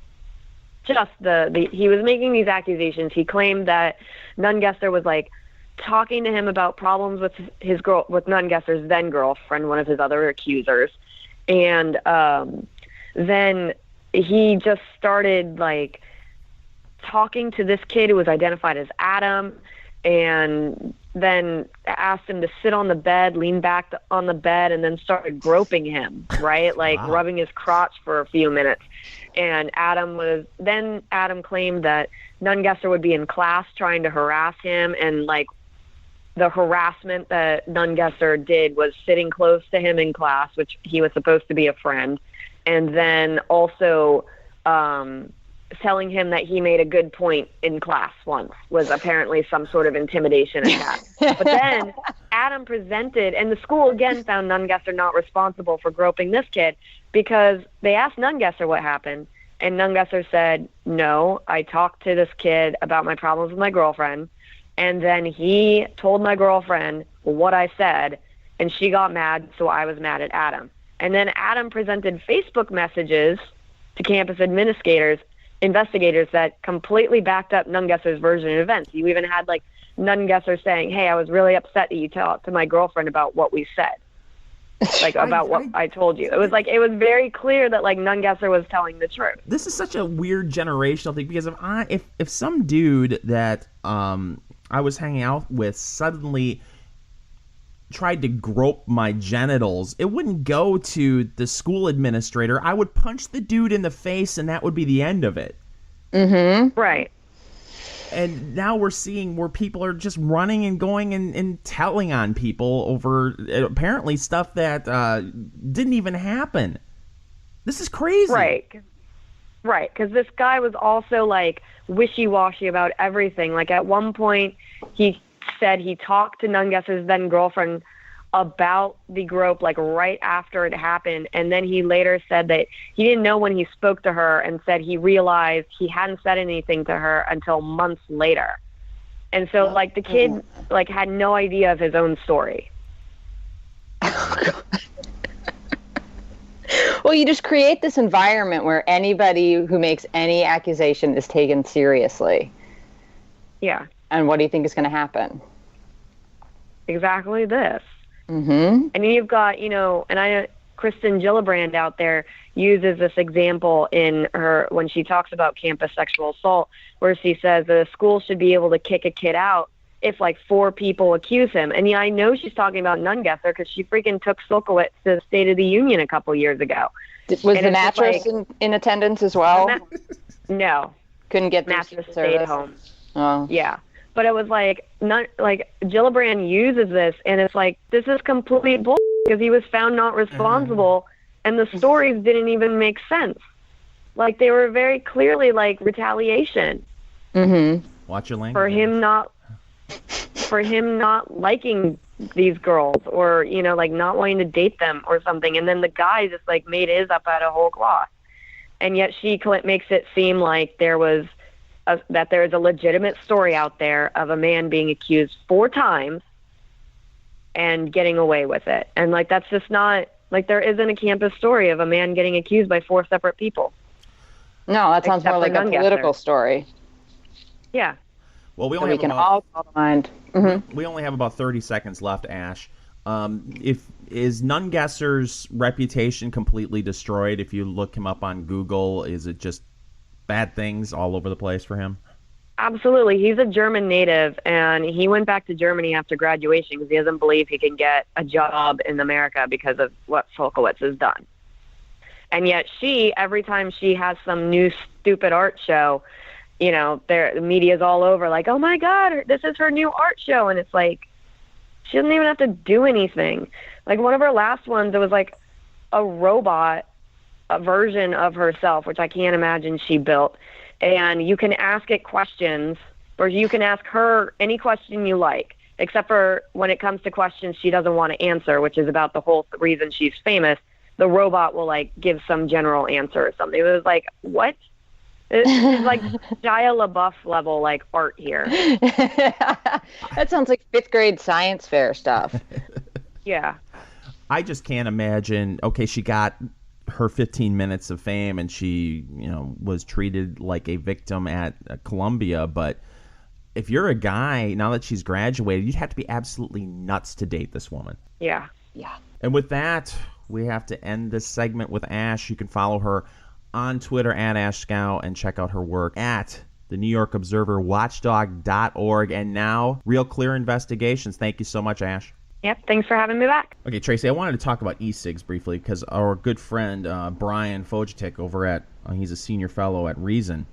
Speaker 4: just he was making these accusations. He claimed that Nungesser was like talking to him about problems with with Nungesser's then girlfriend, one of his other accusers, and then he just started like talking to this kid who was identified as Adam, and then asked him to sit on the bed, lean back on the bed, and then started groping him, right? Like, wow, rubbing his crotch for a few minutes. And Adam claimed that Nungesser would be in class trying to harass him, and like the harassment that Nungesser did was sitting close to him in class, which he was supposed to be a friend, and then also telling him that he made a good point in class once was apparently some sort of intimidation attack. But then Adam presented, and the school again found Nungesser not responsible for groping this kid, because they asked Nungesser what happened, and Nungesser said, no, I talked to this kid about my problems with my girlfriend, and then he told my girlfriend what I said, and she got mad, so I was mad at Adam. And then Adam presented Facebook messages to campus investigators that completely backed up Nungesser's version of events. You even had like Nungesser saying, hey, I was really upset that you talked to my girlfriend about what we said. Like, about what I told you. It was very clear that like Nungesser was telling the truth.
Speaker 1: This is such a weird generational thing, because if some dude that I was hanging out with suddenly tried to grope my genitals, it wouldn't go to the school administrator. I would punch the dude in the face, and that would be the end of it.
Speaker 2: Mm-hmm.
Speaker 4: Right.
Speaker 1: And now we're seeing where people are just running and going and telling on people over apparently stuff that didn't even happen. This is crazy.
Speaker 4: Right, because this guy was also, like, wishy-washy about everything. Like, at one point, he said he talked to Nungesser's then-girlfriend about the grope, like, right after it happened, and then he later said that he didn't know when he spoke to her and said he realized he hadn't said anything to her until months later. And so, like, the kid, like, had no idea of his own story.
Speaker 2: Oh, God. Well, you just create this environment where anybody who makes any accusation is taken seriously.
Speaker 4: Yeah.
Speaker 2: And what do you think is going to happen?
Speaker 4: Exactly this.
Speaker 2: Mm-hmm.
Speaker 4: And you've got, Kristen Gillibrand out there uses this example in her when she talks about campus sexual assault, where she says that a school should be able to kick a kid out if, like, 4 people accuse him. And, yeah, I know she's talking about Nungesser because she freaking took Silkowitz to the State of the Union a couple years ago.
Speaker 2: Was the mattress in attendance as well?
Speaker 4: No.
Speaker 2: Couldn't get the
Speaker 4: mattress stayed home.
Speaker 2: Oh.
Speaker 4: Yeah. But it was Gillibrand uses this, and it's like, this is complete bull because he was found not responsible, and the stories didn't even make sense. Like, they were very clearly, like, retaliation.
Speaker 2: Mm-hmm.
Speaker 1: Watch your language.
Speaker 4: For him not liking these girls or, like, not wanting to date them or something. And then the guy just, like, made his up out of whole cloth. And yet she makes it seem like there is a legitimate story out there of a man being accused 4 times and getting away with it. And, like, that's just not, like, there isn't a campus story of a man getting accused by 4 separate people.
Speaker 2: No, that sounds more like a political story.
Speaker 4: Yeah.
Speaker 1: Well, we
Speaker 2: can all call to mind. Mm-hmm.
Speaker 1: We only have about 30 seconds left, Ash. Is Nungesser's reputation completely destroyed? If you look him up on Google, is it just bad things all over the place for him?
Speaker 4: Absolutely. He's a German native, and he went back to Germany after graduation because he doesn't believe he can get a job in America because of what Silkowitz has done. And yet every time she has some new stupid art show, the media's all over, like, oh my God, this is her new art show. And it's like, she doesn't even have to do anything. Like, one of her last ones, it was like a robot, a version of herself, which I can't imagine she built. And you can ask it questions, or you can ask her any question you like, except for when it comes to questions she doesn't want to answer, which is about the whole reason she's famous. The robot will, like, give some general answer or something. It was like, what? It's like Shia LaBeouf level, like, art here.
Speaker 2: That sounds like 5th grade science fair stuff.
Speaker 4: Yeah.
Speaker 1: I just can't imagine. Okay, she got her 15 minutes of fame, and she, was treated like a victim at Columbia. But if you're a guy, now that she's graduated, you'd have to be absolutely nuts to date this woman.
Speaker 4: Yeah.
Speaker 2: Yeah.
Speaker 1: And with that, we have to end this segment with Ash. You can follow her on Twitter at Ashe Schow and check out her work at the New York Observer, watchdog.org, and now Real Clear Investigations. Thank you so much, Ash.
Speaker 4: Yep, thanks for having me back.
Speaker 1: Okay, Tracy, I wanted to talk about e-cigs briefly because our good friend Brian Fojatic over at, he's a senior fellow at Reason,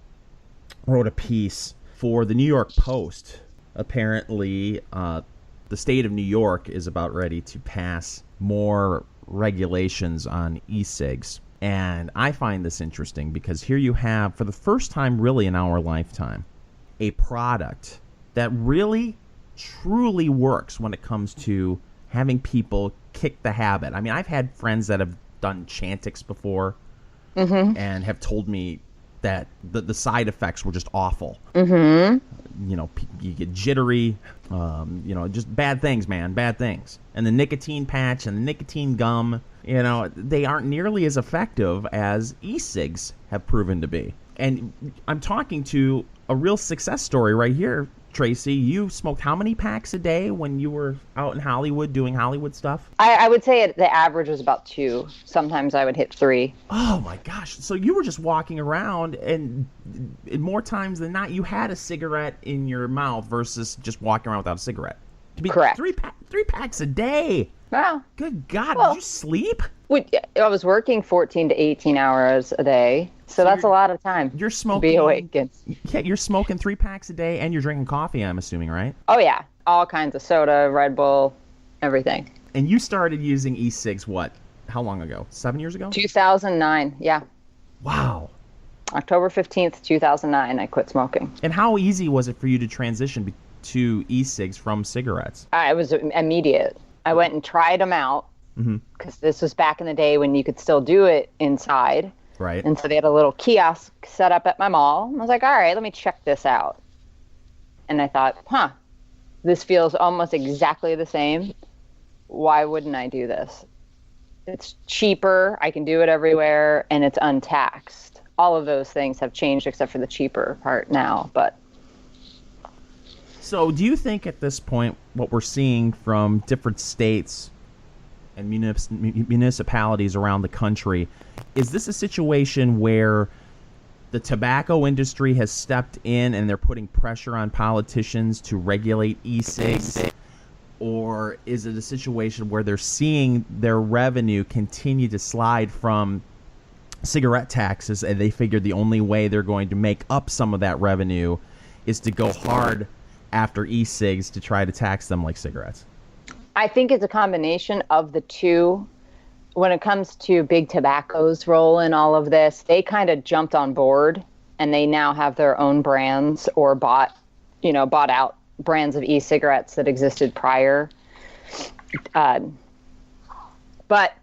Speaker 1: wrote a piece for the New York Post. Apparently, the state of New York is about ready to pass more regulations on e-cigs. And I find this interesting because here you have, for the first time really in our lifetime, a product that really, truly works when it comes to having people kick the habit. I mean, I've had friends that have done Chantix before and have told me that the side effects were just awful. Mm-hmm. You get jittery, just bad things, man, bad things. And the nicotine patch and the nicotine gum, they aren't nearly as effective as e-cigs have proven to be. And I'm talking to a real success story right here, Tracy. You smoked how many packs a day when you were out in Hollywood doing Hollywood stuff?
Speaker 2: I would say the average was about 2. Sometimes I would hit 3.
Speaker 1: Oh my gosh. So you were just walking around, and more times than not, you had a cigarette in your mouth versus just walking around without a cigarette.
Speaker 2: Correct.
Speaker 1: 3 packs a day.
Speaker 2: Wow.
Speaker 1: Good God,
Speaker 2: Well,
Speaker 1: did you sleep?
Speaker 2: I was working 14 to 18 hours a day, so that's a lot of time
Speaker 1: You're
Speaker 2: to be
Speaker 1: smoking.
Speaker 2: awake.
Speaker 1: Yeah, you're smoking 3 packs a day, and you're drinking coffee, I'm assuming, right?
Speaker 2: Oh, yeah. All kinds of soda, Red Bull, everything.
Speaker 1: And you started using e-cigs, what? How long ago? 7 years ago?
Speaker 2: 2009, yeah.
Speaker 1: Wow.
Speaker 2: October 15th, 2009, I quit smoking.
Speaker 1: And how easy was it for you to transition to e-cigs from cigarettes?
Speaker 2: It was immediate. I went and tried them out, because this was back in the day when you could still do it inside.
Speaker 1: Right.
Speaker 2: And so they had a little kiosk set up at my mall. I was like, all right, let me check this out. And I thought, this feels almost exactly the same. Why wouldn't I do this? It's cheaper, I can do it everywhere, and it's untaxed. All of those things have changed except for the cheaper part now, but...
Speaker 1: So do you think at this point what we're seeing from different states and municipalities around the country, is this a situation where the tobacco industry has stepped in and they're putting pressure on politicians to regulate e-cigs? Or is it a situation where they're seeing their revenue continue to slide from cigarette taxes, and they figure the only way they're going to make up some of that revenue is to go hard after e-cigs to try to tax them like cigarettes?
Speaker 2: I think it's a combination of the two. When it comes to Big Tobacco's role in all of this, they kind of jumped on board, and they now have their own brands or bought out brands of e-cigarettes that existed prior. But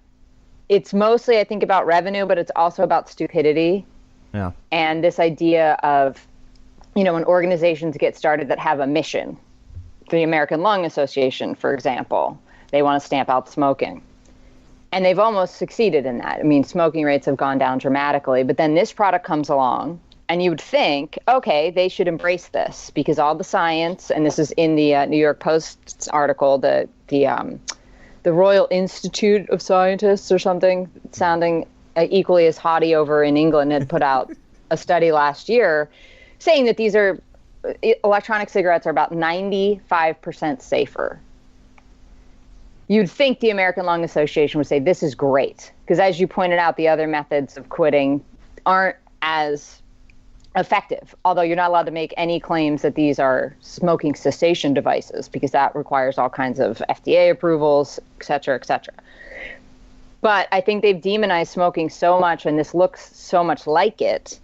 Speaker 2: it's mostly, I think, about revenue, but it's also about stupidity.
Speaker 1: Yeah.
Speaker 2: And this idea of, when organizations get started that have a mission, the American Lung Association, for example, they want to stamp out smoking. And they've almost succeeded in that. I mean, smoking rates have gone down dramatically, but then this product comes along, and you would think, okay, they should embrace this because all the science, and this is in the New York Post article, the Royal Institute of Scientists or something, sounding equally as haughty over in England, had put out a study last year saying that electronic cigarettes are about 95% safer. You'd think the American Lung Association would say this is great, because as you pointed out, the other methods of quitting aren't as effective, although you're not allowed to make any claims that these are smoking cessation devices, because that requires all kinds of FDA approvals, et cetera, et cetera. But I think they've demonized smoking so much, and this looks so much like it,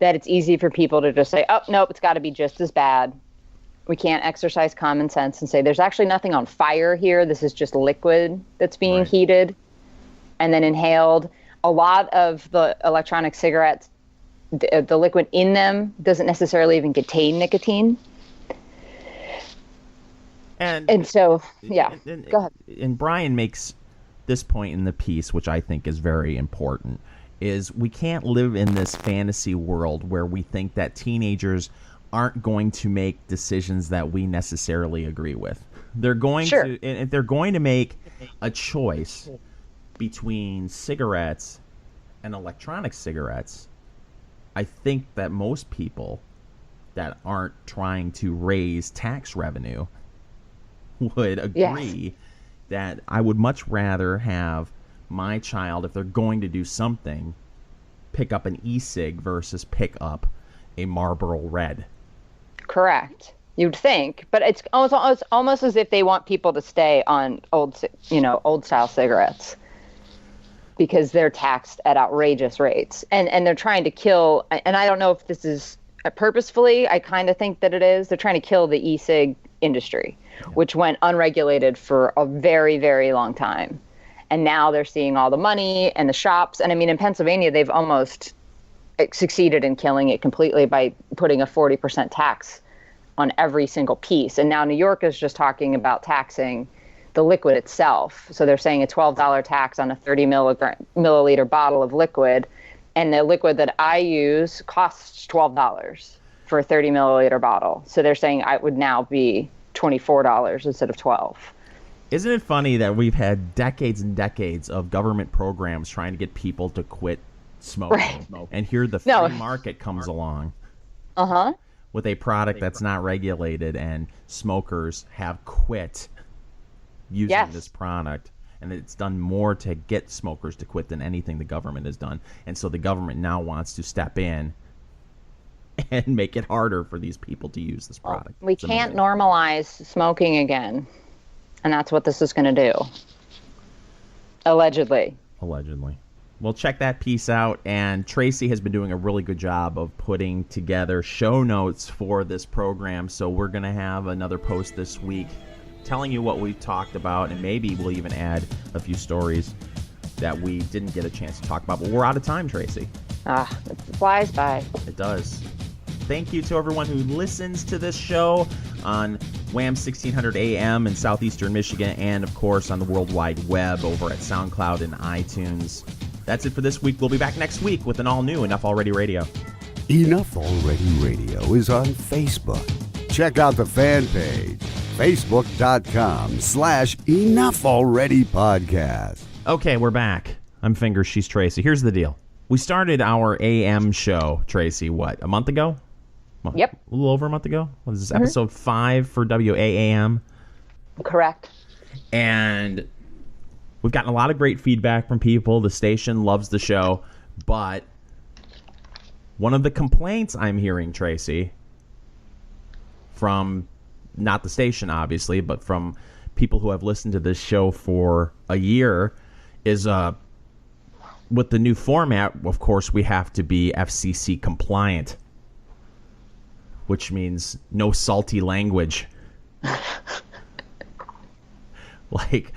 Speaker 2: that it's easy for people to just say, oh, nope, it's got to be just as bad. We can't exercise common sense and say, there's actually nothing on fire here. This is just liquid that's being heated and then inhaled. A lot of the electronic cigarettes, the liquid in them doesn't necessarily even contain nicotine. And so, yeah, go ahead.
Speaker 1: And Brian makes this point in the piece, which I think is very important, is we can't live in this fantasy world where we think that teenagers aren't going to make decisions that we necessarily agree with. They're going to, and if they're going to make a choice between cigarettes and electronic cigarettes, I think that most people that aren't trying to raise tax revenue would agree that I would much rather have my child, if they're going to do something, pick up an e-cig versus pick up a Marlboro Red.
Speaker 2: Correct. You'd think, but it's almost as if they want people to stay on old style cigarettes because they're taxed at outrageous rates, and they're trying to kill. And I don't know if this is purposefully. I kind of think that it is. They're trying to kill the e-cig industry, which went unregulated for a very, very long time. And now they're seeing all the money and the shops. And I mean, in Pennsylvania, they've almost succeeded in killing it completely by putting a 40% tax on every single piece. And now New York is just talking about taxing the liquid itself. So they're saying a $12 tax on a 30 milliliter bottle of liquid. And the liquid that I use costs $12 for a 30 milliliter bottle. So they're saying I would now be $24 instead of $12.
Speaker 1: Isn't it funny that we've had decades and decades of government programs trying to get people to quit smoking, and here the free market comes along with a product that's not regulated, and smokers have quit using this product. And it's done more to get smokers to quit than anything the government has done. And so the government now wants to step in and make it harder for these people to use this product.
Speaker 2: We can't normalize smoking again. And that's what this is going to do. Allegedly.
Speaker 1: Well, check that piece out. And Tracy has been doing a really good job of putting together show notes for this program. So we're going to have another post this week telling you what we've talked about, and maybe we'll even add a few stories that we didn't get a chance to talk about. But we're out of time, Tracy.
Speaker 2: It flies by.
Speaker 1: It does. Thank you to everyone who listens to this show on Wham 1600 AM in southeastern Michigan, and, of course, on the World Wide Web over at SoundCloud and iTunes. That's it for this week. We'll be back next week with an all-new Enough Already Radio.
Speaker 3: Enough Already Radio is on Facebook. Check out the fan page, facebook.com/Enough Already Podcast.
Speaker 1: Okay, we're back. I'm Fingers, she's Tracy. Here's the deal. We started our AM show, Tracy, what, a month ago?
Speaker 2: Yep.
Speaker 1: A little over a month ago? What is this, episode 5 for WAAM?
Speaker 2: Correct.
Speaker 1: And we've gotten a lot of great feedback from people. The station loves the show. But one of the complaints I'm hearing, Tracy, from not the station, obviously, but from people who have listened to this show for a year is with the new format, of course, we have to be FCC compliant, which means no salty language. Like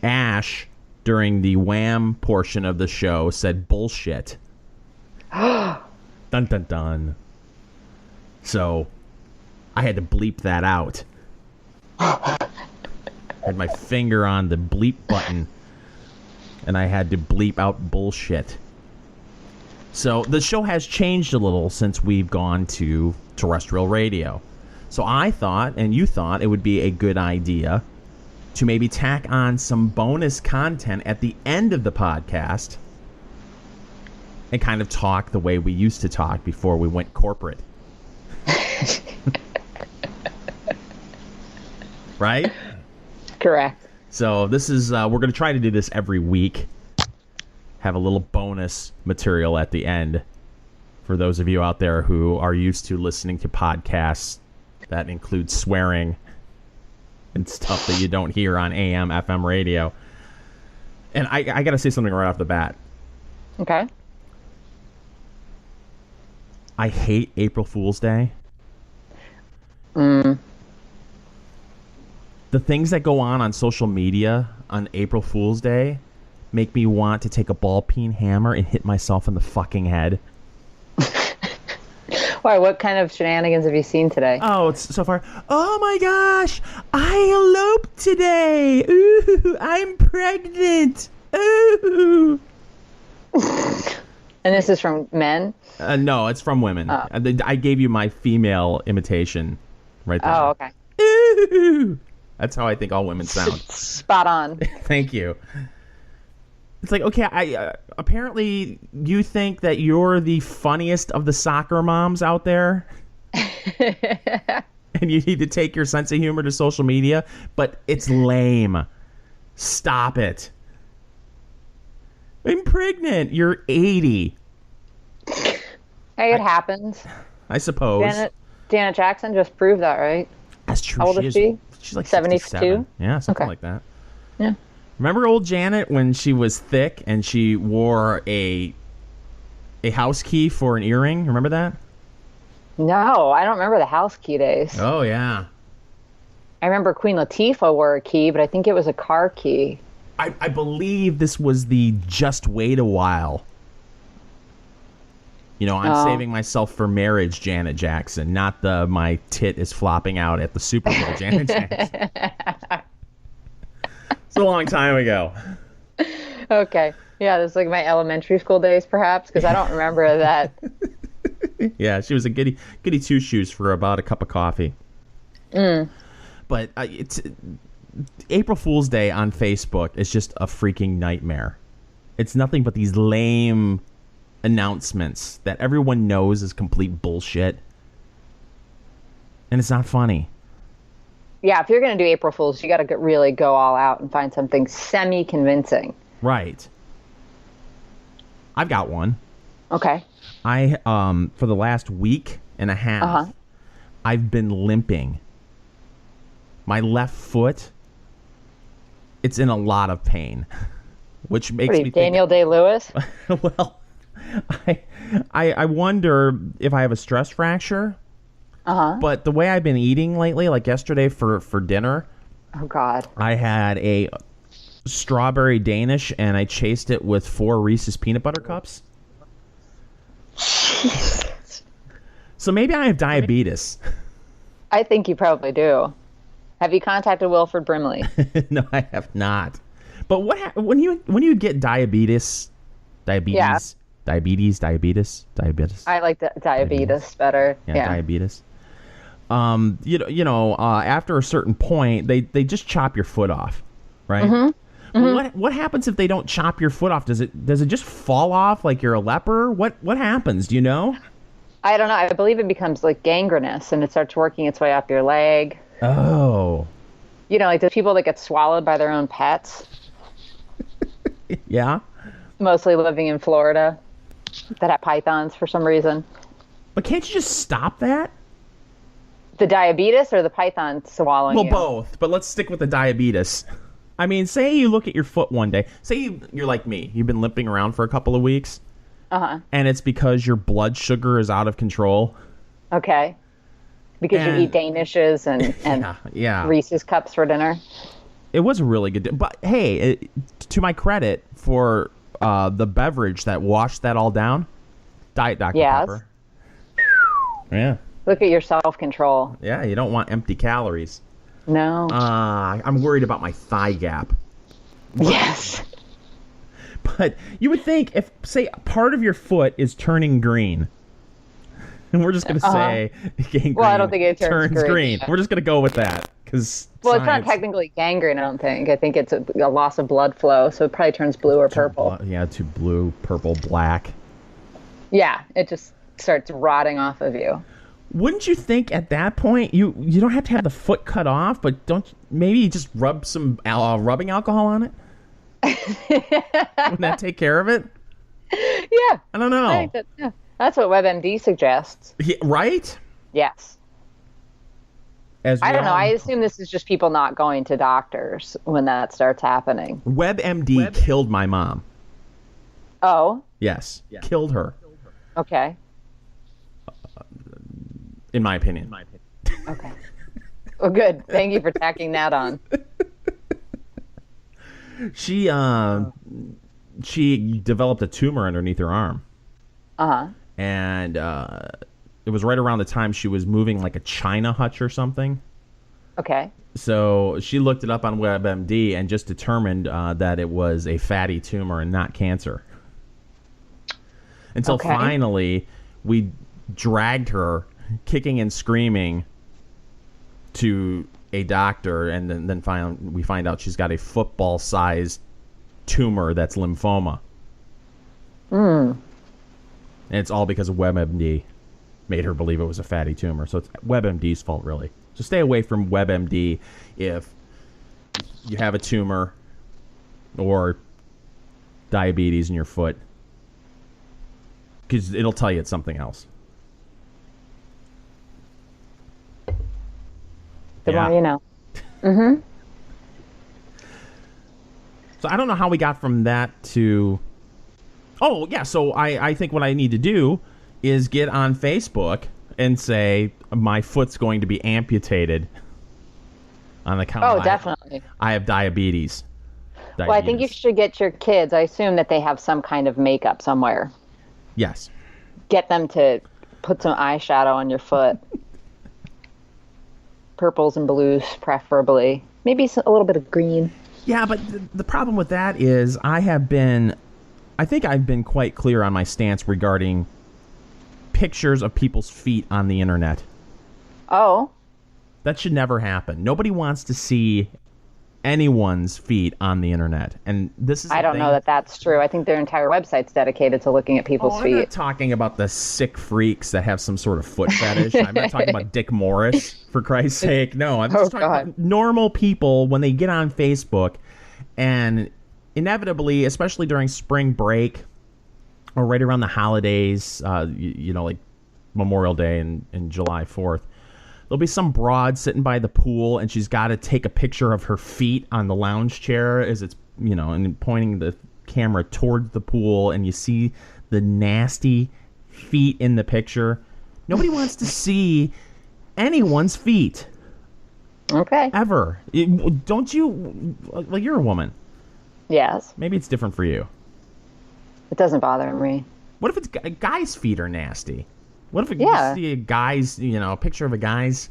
Speaker 1: Ashe, during the Wham portion of the show, said bullshit. Dun, dun, dun. So I had to bleep that out. Had my finger on the bleep button, and I had to bleep out bullshit. So the show has changed a little since we've gone to terrestrial radio. So I thought, and you thought, it would be a good idea to maybe tack on some bonus content at the end of the podcast and kind of talk the way we used to talk before we went corporate. Right?
Speaker 2: Correct.
Speaker 1: So this is, we're going to try to do this every week. Have a little bonus material at the end for those of you out there who are used to listening to podcasts that include swearing and stuff that you don't hear on AM, FM radio. And I got to say something right off the bat.
Speaker 2: Okay.
Speaker 1: I hate April Fool's Day. The things that go on social media on April Fool's Day make me want to take a ball-peen hammer and hit myself in the fucking head.
Speaker 2: Why? What kind of shenanigans have you seen today?
Speaker 1: Oh, it's so far. Oh my gosh, I eloped today. Ooh, I'm pregnant. Ooh.
Speaker 2: And this is from men?
Speaker 1: No, it's from women.
Speaker 2: Oh.
Speaker 1: I gave you my female imitation right there.
Speaker 2: Oh, okay.
Speaker 1: Ooh. That's how I think all women sound.
Speaker 2: Spot on.
Speaker 1: Thank you. It's like, okay, I apparently you think that you're the funniest of the soccer moms out there, and you need to take your sense of humor to social media, but it's lame. Stop it. I'm pregnant. You're 80.
Speaker 2: Hey, it happens.
Speaker 1: I suppose.
Speaker 2: Janet Jackson just proved that, right?
Speaker 1: That's true.
Speaker 2: How old is she?
Speaker 1: She's like
Speaker 2: 72?
Speaker 1: Yeah, something
Speaker 2: Okay.
Speaker 1: like that.
Speaker 2: Yeah.
Speaker 1: Remember old Janet when she was thick and she wore a house key for an earring? Remember that?
Speaker 2: No, I don't remember the house key days.
Speaker 1: Oh, yeah.
Speaker 2: I remember Queen Latifah wore a key, but I think it was a car key.
Speaker 1: I believe this was the just wait a while. You know, I'm saving myself for marriage, Janet Jackson, not the my tit is flopping out at the Super Bowl, Janet Jackson. It's a long time ago.
Speaker 2: Okay. Yeah, this is like my elementary school days, perhaps, because I don't remember that.
Speaker 1: Yeah, she was a goody two-shoes for about a cup of coffee. But it's April Fool's Day on Facebook is just a freaking nightmare. It's nothing but these lame announcements that everyone knows is complete bullshit. And it's not funny.
Speaker 2: Yeah, if you're going to do April Fools, you got to really go all out and find something semi-convincing.
Speaker 1: Right. I've got one.
Speaker 2: Okay.
Speaker 1: I for the last week and a half, I've been limping. My left foot, it's in a lot of pain, which makes me think,
Speaker 2: Daniel Day-Lewis?
Speaker 1: well, I wonder if I have a stress fracture. But the way I've been eating lately, like yesterday for dinner,
Speaker 2: oh God,
Speaker 1: I had a strawberry Danish and I chased it with 4 Reese's peanut butter cups. So maybe I have diabetes.
Speaker 2: I think you probably do. Have you contacted Wilford Brimley?
Speaker 1: No, I have not. But when you get diabetes.
Speaker 2: Yeah.
Speaker 1: Diabetes.
Speaker 2: I like diabetes better. Yeah.
Speaker 1: Diabetes. After a certain point, they just chop your foot off, right? What happens if they don't chop your foot off? Does it just fall off like you're a leper? What happens? Do you know?
Speaker 2: I don't know. I believe it becomes like gangrenous and it starts working its way up your leg.
Speaker 1: Oh.
Speaker 2: Like the people that get swallowed by their own pets.
Speaker 1: Yeah.
Speaker 2: Mostly living in Florida that have pythons for some reason.
Speaker 1: But can't you just stop that?
Speaker 2: The diabetes or the python swallowing you?
Speaker 1: Well, both. But let's stick with the diabetes. I mean, say you look at your foot one day. Say you're like me. You've been limping around for a couple of weeks. And it's because your blood sugar is out of control. Okay.
Speaker 2: Because you eat Danishes and Reese's cups for dinner.
Speaker 1: It was a really good But hey, to my credit for the beverage that washed that all down, Diet Dr. Pepper. Yeah.
Speaker 2: Look at your self-control.
Speaker 1: Yeah, you don't want empty calories.
Speaker 2: No.
Speaker 1: I'm worried about my thigh gap.
Speaker 2: Yes.
Speaker 1: But you would think if, say, part of your foot is turning green, and we're just going to say gangrene
Speaker 2: I don't think it turns green.
Speaker 1: We're just going to go with that. It's
Speaker 2: not technically gangrene, I don't think. I think it's a loss of blood flow, so it probably turns blue or purple.
Speaker 1: To blue, purple, black.
Speaker 2: Yeah, it just starts rotting off of you.
Speaker 1: Wouldn't you think at that point you don't have to have the foot cut off, but maybe just rub some rubbing alcohol on it? Wouldn't that take care of it?
Speaker 2: Yeah.
Speaker 1: I don't know.
Speaker 2: I think that's what WebMD suggests.
Speaker 1: Yeah, right?
Speaker 2: Yes. I don't know. I assume this is just people not going to doctors when that starts happening.
Speaker 1: WebMD killed my mom.
Speaker 2: Oh?
Speaker 1: Yes. Yeah. Killed her.
Speaker 2: Okay.
Speaker 1: In my opinion.
Speaker 2: Okay. Well, good. Thank you for tacking that on.
Speaker 1: She developed a tumor underneath her arm. And it was right around the time she was moving like a China hutch or something.
Speaker 2: Okay.
Speaker 1: So she looked it up on WebMD and just determined that it was a fatty tumor and not cancer. Until finally we dragged her kicking and screaming to a doctor, and then we find out she's got a football-sized tumor that's lymphoma. And it's all because of WebMD made her believe it was a fatty tumor. So it's WebMD's fault, really. So stay away from WebMD if you have a tumor or diabetes in your foot, because it'll tell you it's something else.
Speaker 2: The more you know. Mm-hmm.
Speaker 1: So I don't know how we got from that to... Oh, yeah, so I think what I need to do is get on Facebook and say my foot's going to be amputated on account of...
Speaker 2: Oh, definitely.
Speaker 1: I have diabetes.
Speaker 2: Well, I think you should get your kids. I assume that they have some kind of makeup somewhere.
Speaker 1: Yes.
Speaker 2: Get them to put some eyeshadow on your foot. Purples and blues, preferably. Maybe a little bit of green.
Speaker 1: Yeah, but the problem with that is I think I've been quite clear on my stance regarding pictures of people's feet on the internet.
Speaker 2: Oh.
Speaker 1: That should never happen. Nobody wants to see anyone's feet on the internet. And this is
Speaker 2: I don't know that that's true. I think their entire website's dedicated to looking at people's feet.
Speaker 1: I'm not talking about the sick freaks that have some sort of foot fetish. I'm not talking about Dick Morris, for Christ's sake. No, I'm just talking about normal people when they get on Facebook, and inevitably, especially during spring break or right around the holidays, like Memorial Day and July 4th, there'll be some broad sitting by the pool, and she's got to take a picture of her feet on the lounge chair as it's, and pointing the camera towards the pool, and you see the nasty feet in the picture. Nobody wants to see anyone's feet.
Speaker 2: Okay.
Speaker 1: Ever. Don't you? Like, you're a woman.
Speaker 2: Yes.
Speaker 1: Maybe it's different for you.
Speaker 2: It doesn't bother me.
Speaker 1: What if it's guys' feet are nasty? What if you see a guy's, a picture of a guy's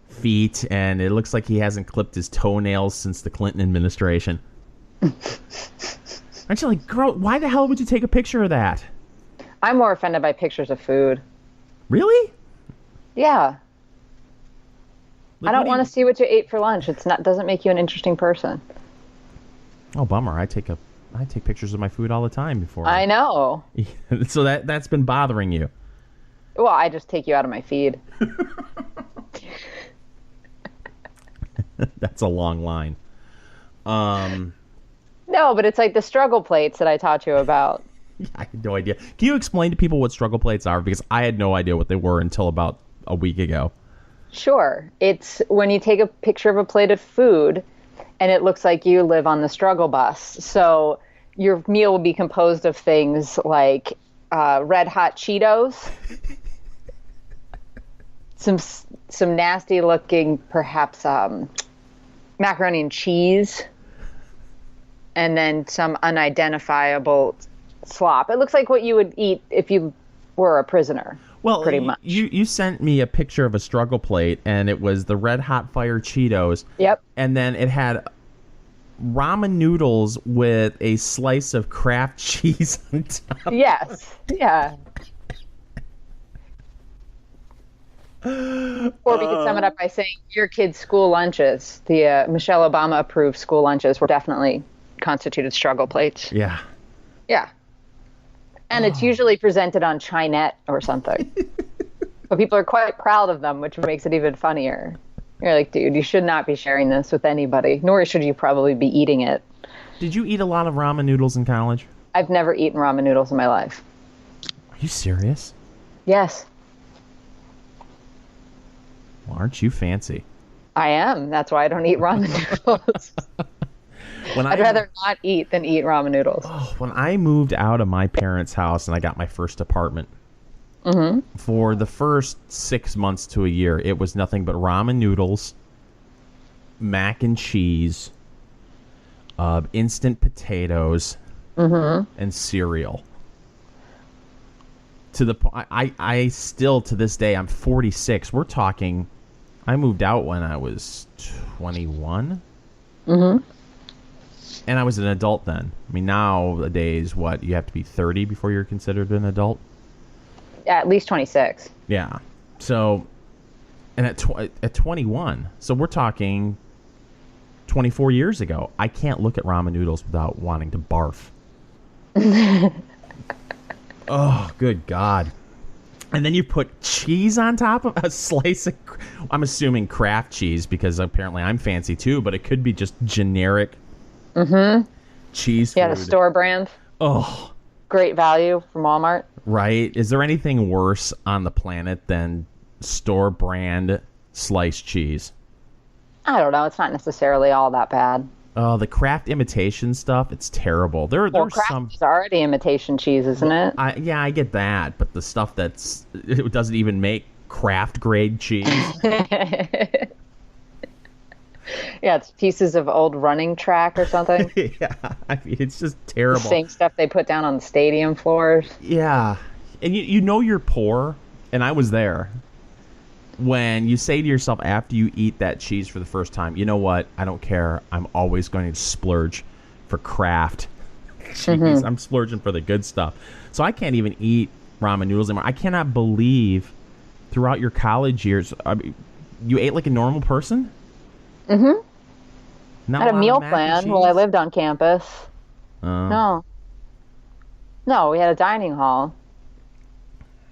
Speaker 1: feet, and it looks like he hasn't clipped his toenails since the Clinton administration? Aren't you like, girl, why the hell would you take a picture of that?
Speaker 2: I'm more offended by pictures of food.
Speaker 1: Really?
Speaker 2: Yeah.
Speaker 1: Like,
Speaker 2: I don't want to see what you ate for lunch. Doesn't make you an interesting person.
Speaker 1: Oh, bummer. I take pictures of my food all the time before.
Speaker 2: I know.
Speaker 1: So that's been bothering you.
Speaker 2: Well, I just take you out of my feed.
Speaker 1: That's a long line.
Speaker 2: No, but it's like the struggle plates that I taught you about.
Speaker 1: I had no idea. Can you explain to people what struggle plates are? Because I had no idea what they were until about a week ago.
Speaker 2: Sure. It's when you take a picture of a plate of food and it looks like you live on the struggle bus. So your meal will be composed of things like red hot Cheetos, some nasty looking, perhaps macaroni and cheese, and then some unidentifiable slop. It looks like what you would eat if you were a prisoner.
Speaker 1: Well,
Speaker 2: pretty much.
Speaker 1: You sent me a picture of a struggle plate, and it was the red hot fire Cheetos.
Speaker 2: Yep.
Speaker 1: And then it had ramen noodles with a slice of Kraft cheese on top.
Speaker 2: Yes. Yeah. Or we could sum it up by saying your kids' school lunches, the Michelle Obama approved school lunches, were definitely constituted struggle plates.
Speaker 1: Yeah.
Speaker 2: Yeah. And it's usually presented on Chinette or something. But people are quite proud of them, which makes it even funnier. You're like, dude, you should not be sharing this with anybody, nor should you probably be eating it.
Speaker 1: Did you eat a lot of ramen noodles in college?
Speaker 2: I've never eaten ramen noodles in my life.
Speaker 1: Are you serious?
Speaker 2: Yes.
Speaker 1: Well, aren't you fancy?
Speaker 2: I am. That's why I don't eat ramen noodles. I'd rather not eat than eat ramen noodles.
Speaker 1: Oh, when I moved out of my parents' house and I got my first apartment, for the first 6 months to a year, it was nothing but ramen noodles, mac and cheese, instant potatoes, and cereal. To the I still, to this day, I'm 46. We're talking, I moved out when I was 21. And I was an adult then. I mean, nowadays, what, you have to be 30 before you're considered an adult?
Speaker 2: Yeah, at least 26.
Speaker 1: Yeah. So, and at 21, so we're talking 24 years ago, I can't look at ramen noodles without wanting to barf. Oh, good God. And then you put cheese on top of a slice of, I'm assuming Kraft cheese, because apparently I'm fancy too, but it could be just generic cheese food.
Speaker 2: Yeah, the store brand.
Speaker 1: Oh.
Speaker 2: Great value from Walmart.
Speaker 1: Right. Is there anything worse on the planet than store brand sliced cheese?
Speaker 2: I don't know. It's not necessarily all that bad.
Speaker 1: Oh, the Kraft imitation stuff, it's terrible. There's
Speaker 2: Kraft
Speaker 1: some
Speaker 2: is already imitation cheese, isn't it?
Speaker 1: I get that, but the stuff it doesn't even make Kraft grade cheese.
Speaker 2: Yeah, it's pieces of old running track or something.
Speaker 1: Yeah, I mean, it's just terrible.
Speaker 2: The same stuff they put down on the stadium floors.
Speaker 1: Yeah, and you know you're poor, and I was there. When you say to yourself after you eat that cheese for the first time, you know what? I don't care. I'm always going to splurge for Kraft cheese. I'm splurging for the good stuff. So I can't even eat ramen noodles anymore. I cannot believe throughout your college years, you ate like a normal person? Not
Speaker 2: I had a meal
Speaker 1: mac and
Speaker 2: plan while I
Speaker 1: cheese?
Speaker 2: lived on campus. No. No, we had a dining hall.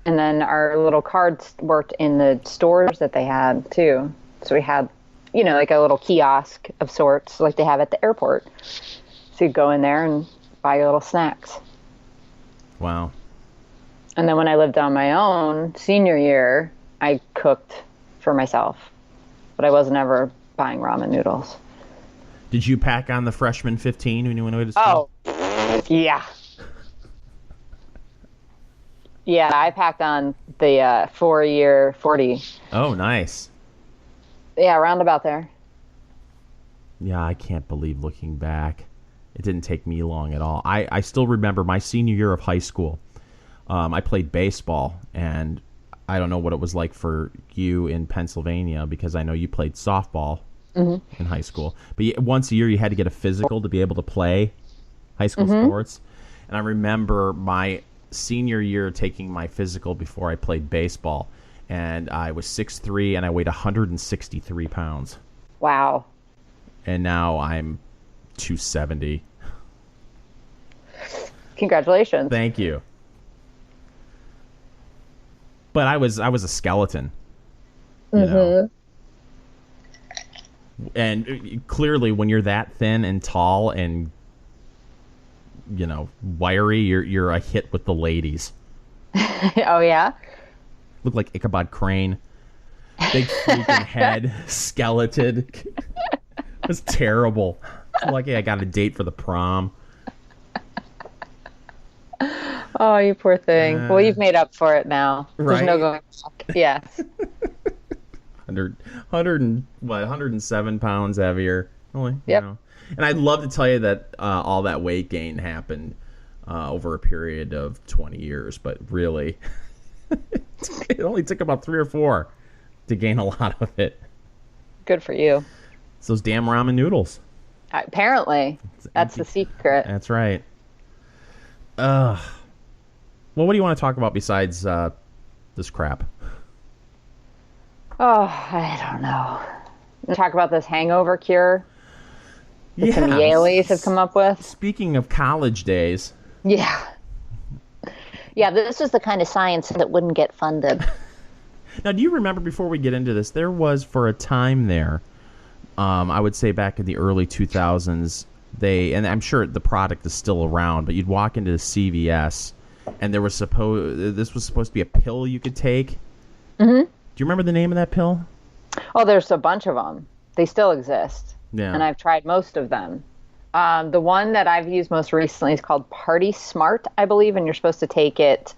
Speaker 2: And then our little cards worked in the stores that they had, too. So we had, like a little kiosk of sorts, like they have at the airport. So you'd go in there and buy your little snacks.
Speaker 1: Wow.
Speaker 2: And then when I lived on my own, senior year, I cooked for myself. But I wasn't ever buying ramen noodles.
Speaker 1: Did you pack on the freshman 15 when you went away to school?
Speaker 2: Oh, yeah. Yeah, I packed on the 4-year 40.
Speaker 1: Oh, nice.
Speaker 2: Yeah, around about there.
Speaker 1: Yeah, I can't believe looking back. It didn't take me long at all. I still remember my senior year of high school. I played baseball, and I don't know what it was like for you in Pennsylvania because I know you played softball in high school. But once a year you had to get a physical to be able to play high school sports. And I remember my senior year taking my physical before I played baseball, and I was 6'3", and I weighed 163 pounds.
Speaker 2: Wow.
Speaker 1: And now I'm 270.
Speaker 2: Congratulations.
Speaker 1: Thank you. But I was a skeleton. You know? And clearly when you're that thin and tall and wiry, you're a hit with the ladies.
Speaker 2: Oh yeah?
Speaker 1: Look like Ichabod Crane. Big freaking head, skeleton. It was terrible. It's like, I got a date for the prom.
Speaker 2: Oh, you poor thing. Well, you've made up for it now.
Speaker 1: Right?
Speaker 2: There's no going back. Yes.
Speaker 1: 107 pounds heavier. Only,
Speaker 2: Yep.
Speaker 1: And I'd love to tell you that all that weight gain happened over a period of 20 years, but really, it only took about 3 or 4 to gain a lot of it.
Speaker 2: Good for you.
Speaker 1: It's those damn ramen noodles.
Speaker 2: Apparently. That's the secret.
Speaker 1: That's right. Well, what do you want to talk about besides this crap?
Speaker 2: Oh, I don't know. Talk about this hangover cure that some Yaleys have come up with.
Speaker 1: Speaking of college days.
Speaker 2: Yeah. Yeah, this was the kind of science that wouldn't get funded.
Speaker 1: Now, do you remember, before we get into this, there was, for a time there, I would say back in the early 2000s, and I'm sure the product is still around, but you'd walk into the CVS, and this was supposed to be a pill you could take. Mm-hmm. Do you remember the name of that pill?
Speaker 2: Oh, there's a bunch of them. They still exist.
Speaker 1: Yeah.
Speaker 2: And I've tried most of them. The one that I've used most recently is called Party Smart, I believe, and you're supposed to take it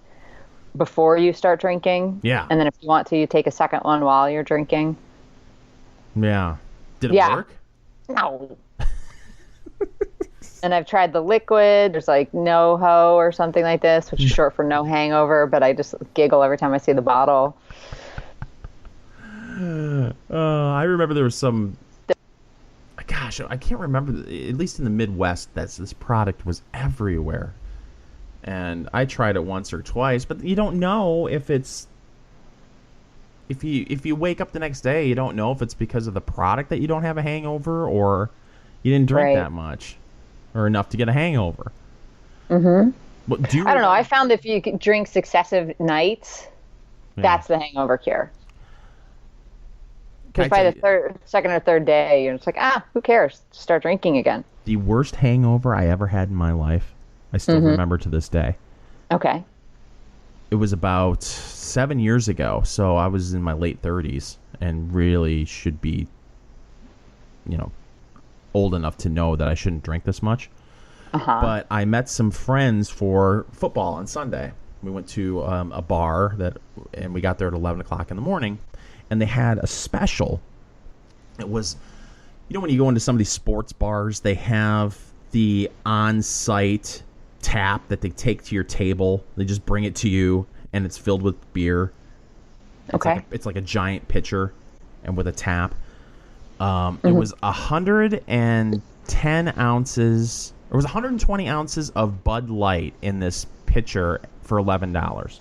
Speaker 2: before you start drinking.
Speaker 1: Yeah.
Speaker 2: And then if you want to, you take a second one while you're drinking.
Speaker 1: Yeah. Did it work?
Speaker 2: No. And I've tried the liquid. There's like NoHo or something like this, which is short for no hangover, but I just giggle every time I see the bottle.
Speaker 1: I remember there was some... Gosh, I can't remember. At least in the Midwest, this product was everywhere. And I tried it once or twice, but you don't know if it's... If you wake up the next day, you don't know if it's because of the product that you don't have a hangover, or you didn't drink that much or enough to get a hangover. Mm-hmm. But I
Speaker 2: don't know. I found if you drink successive nights, that's the hangover cure. Because by the second or third day, you're just like, who cares? Start drinking again.
Speaker 1: The worst hangover I ever had in my life, I still remember to this day.
Speaker 2: Okay.
Speaker 1: It was about 7 years ago, so I was in my late 30s and really should be, old enough to know that I shouldn't drink this much. Uh-huh. But I met some friends for football on Sunday. We went to a bar and we got there at 11 o'clock in the morning. And they had a special. It was, when you go into some of these sports bars, they have the on-site tap that they take to your table. They just bring it to you, and it's filled with beer. It's like a giant pitcher, and with a tap. It was 110 ounces. It was 120 ounces of Bud Light in this pitcher for $11.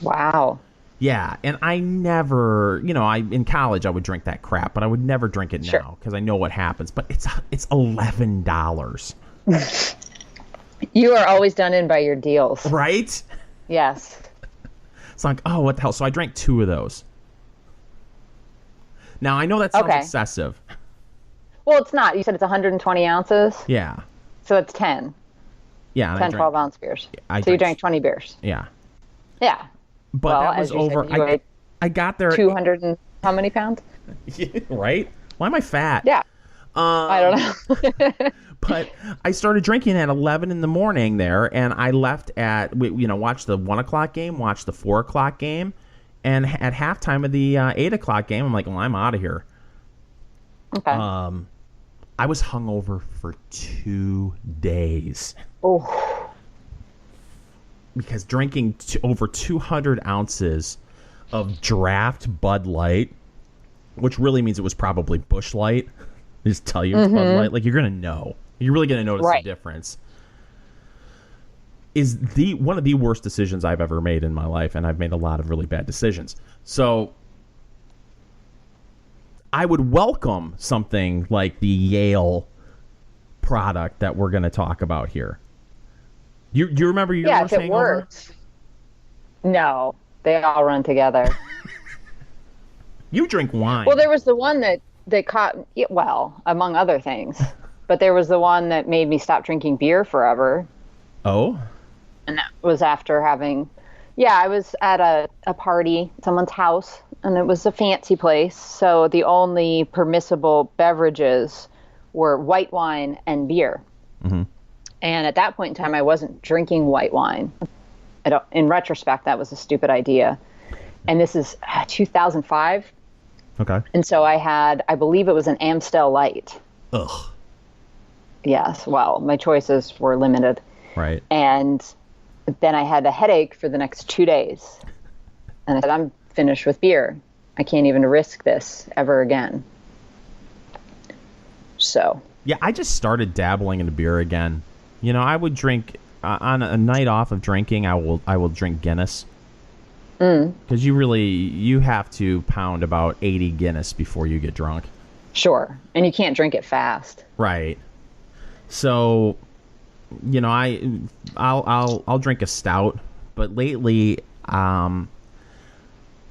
Speaker 2: Wow.
Speaker 1: Yeah, and I never, in college I would drink that crap, but I would never drink it now because I know what happens. But it's $11.
Speaker 2: You are always done in by your deals.
Speaker 1: Right?
Speaker 2: Yes.
Speaker 1: It's like, oh, what the hell? So I drank 2 of those. Now, I know that sounds excessive.
Speaker 2: Well, it's not. You said it's 120 ounces?
Speaker 1: Yeah.
Speaker 2: So it's 10.
Speaker 1: Yeah.
Speaker 2: 10, 12-ounce beers.
Speaker 1: So
Speaker 2: you drank 20 beers.
Speaker 1: Yeah.
Speaker 2: Yeah.
Speaker 1: But that was over. I got there.
Speaker 2: 200 and how many pounds?
Speaker 1: Right? Why am I fat?
Speaker 2: Yeah. I don't know.
Speaker 1: But I started drinking at 11 in the morning there, and I left at, watched the 1 o'clock game, watched the 4 o'clock game, and at halftime of the 8 o'clock game, I'm like, well, I'm out of here.
Speaker 2: Okay.
Speaker 1: I was hungover for 2 days.
Speaker 2: Oh.
Speaker 1: Because drinking over 200 ounces of draft Bud Light, which really means it was probably Busch Light. They just tell you it's Bud Light. Like, you're going to know. You're really going to notice the difference. Is one of the worst decisions I've ever made in my life, and I've made a lot of really bad decisions. So I would welcome something like the Yale product that we're going to talk about here. Do you remember your worst hangover?
Speaker 2: Works. No, they all run together.
Speaker 1: You drink wine.
Speaker 2: Well, there was the one that caught, among other things. But there was the one that made me stop drinking beer forever.
Speaker 1: Oh?
Speaker 2: And that was after having, I was at a party at someone's house, and it was a fancy place. So the only permissible beverages were white wine and beer. Mm-hmm. And at that point in time, I wasn't drinking white wine. In retrospect, that was a stupid idea. And this is 2005.
Speaker 1: Okay.
Speaker 2: And so I believe it was an Amstel Light.
Speaker 1: Ugh.
Speaker 2: Yes. Well, my choices were limited.
Speaker 1: Right.
Speaker 2: And then I had a headache for the next 2 days. And I said, I'm finished with beer. I can't even risk this ever again. So.
Speaker 1: Yeah, I just started dabbling into beer again. I would drink on a night off of drinking. I will drink Guinness because you have to pound about 80 Guinness before you get drunk.
Speaker 2: Sure, and you can't drink it fast.
Speaker 1: Right. So, I'll drink a stout, but lately I've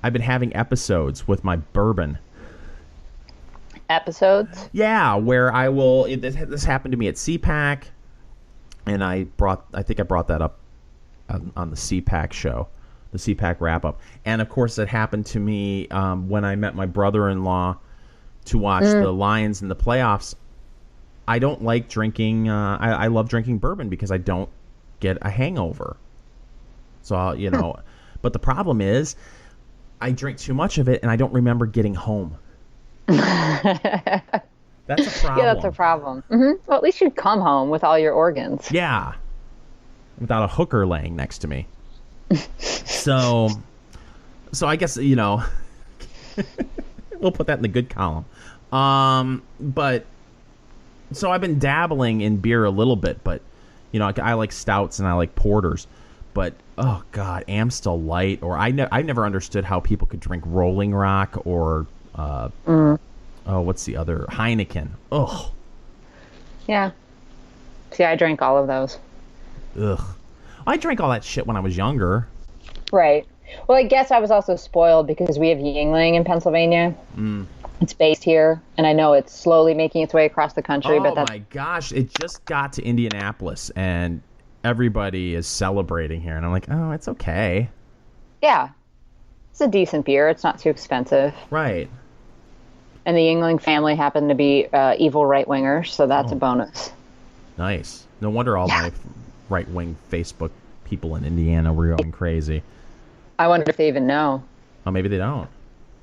Speaker 1: been having episodes with my bourbon.
Speaker 2: Episodes?
Speaker 1: Yeah, where I will. This happened to me at CPAC. And I think I brought that up on the CPAC show, the CPAC wrap-up. And, of course, it happened to me when I met my brother-in-law to watch the Lions in the playoffs. I don't like drinking I love drinking bourbon because I don't get a hangover. So, but the problem is I drink too much of it and I don't remember getting home. That's a problem.
Speaker 2: Yeah, that's a problem. Mm-hmm. Well, at least you'd come home with all your organs.
Speaker 1: Yeah. Without a hooker laying next to me. So I guess, we'll put that in the good column. But so I've been dabbling in beer a little bit, but, I like stouts and I like porters. But, oh, God, Amstel Light, or I never understood how people could drink Rolling Rock or... Oh, what's the other? Heineken. Ugh.
Speaker 2: Yeah. See, I drank all of those.
Speaker 1: Ugh. I drank all that shit when I was younger.
Speaker 2: Right. Well, I guess I was also spoiled because we have Yuengling in Pennsylvania. It's based here, and I know it's slowly making its way across the country.
Speaker 1: Oh, my gosh. It just got to Indianapolis, and everybody is celebrating here. And I'm like, oh, it's okay.
Speaker 2: Yeah. It's a decent beer. It's not too expensive.
Speaker 1: Right.
Speaker 2: And the Yuengling family happened to be evil right-wingers, so that's a bonus.
Speaker 1: Nice. No wonder all my right-wing Facebook people in Indiana were going crazy.
Speaker 2: I wonder if they even know.
Speaker 1: Oh, maybe they don't.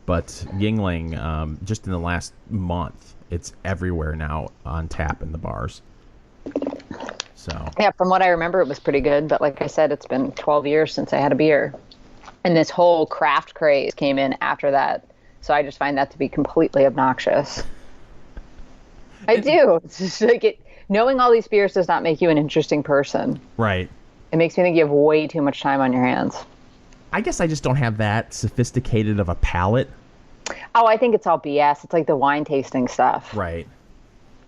Speaker 1: But Yuengling, just in the last month, it's everywhere now on tap in the bars. So.
Speaker 2: Yeah, from what I remember, it was pretty good. But like I said, it's been 12 years since I had a beer. And this whole craft craze came in after that. So I just find that to be completely obnoxious. I do. It's just like knowing all these beers does not make you an interesting person.
Speaker 1: Right.
Speaker 2: It makes me think you have way too much time on your hands.
Speaker 1: I guess I just don't have that sophisticated of a palate.
Speaker 2: Oh, I think it's all BS. It's like the wine tasting stuff.
Speaker 1: Right.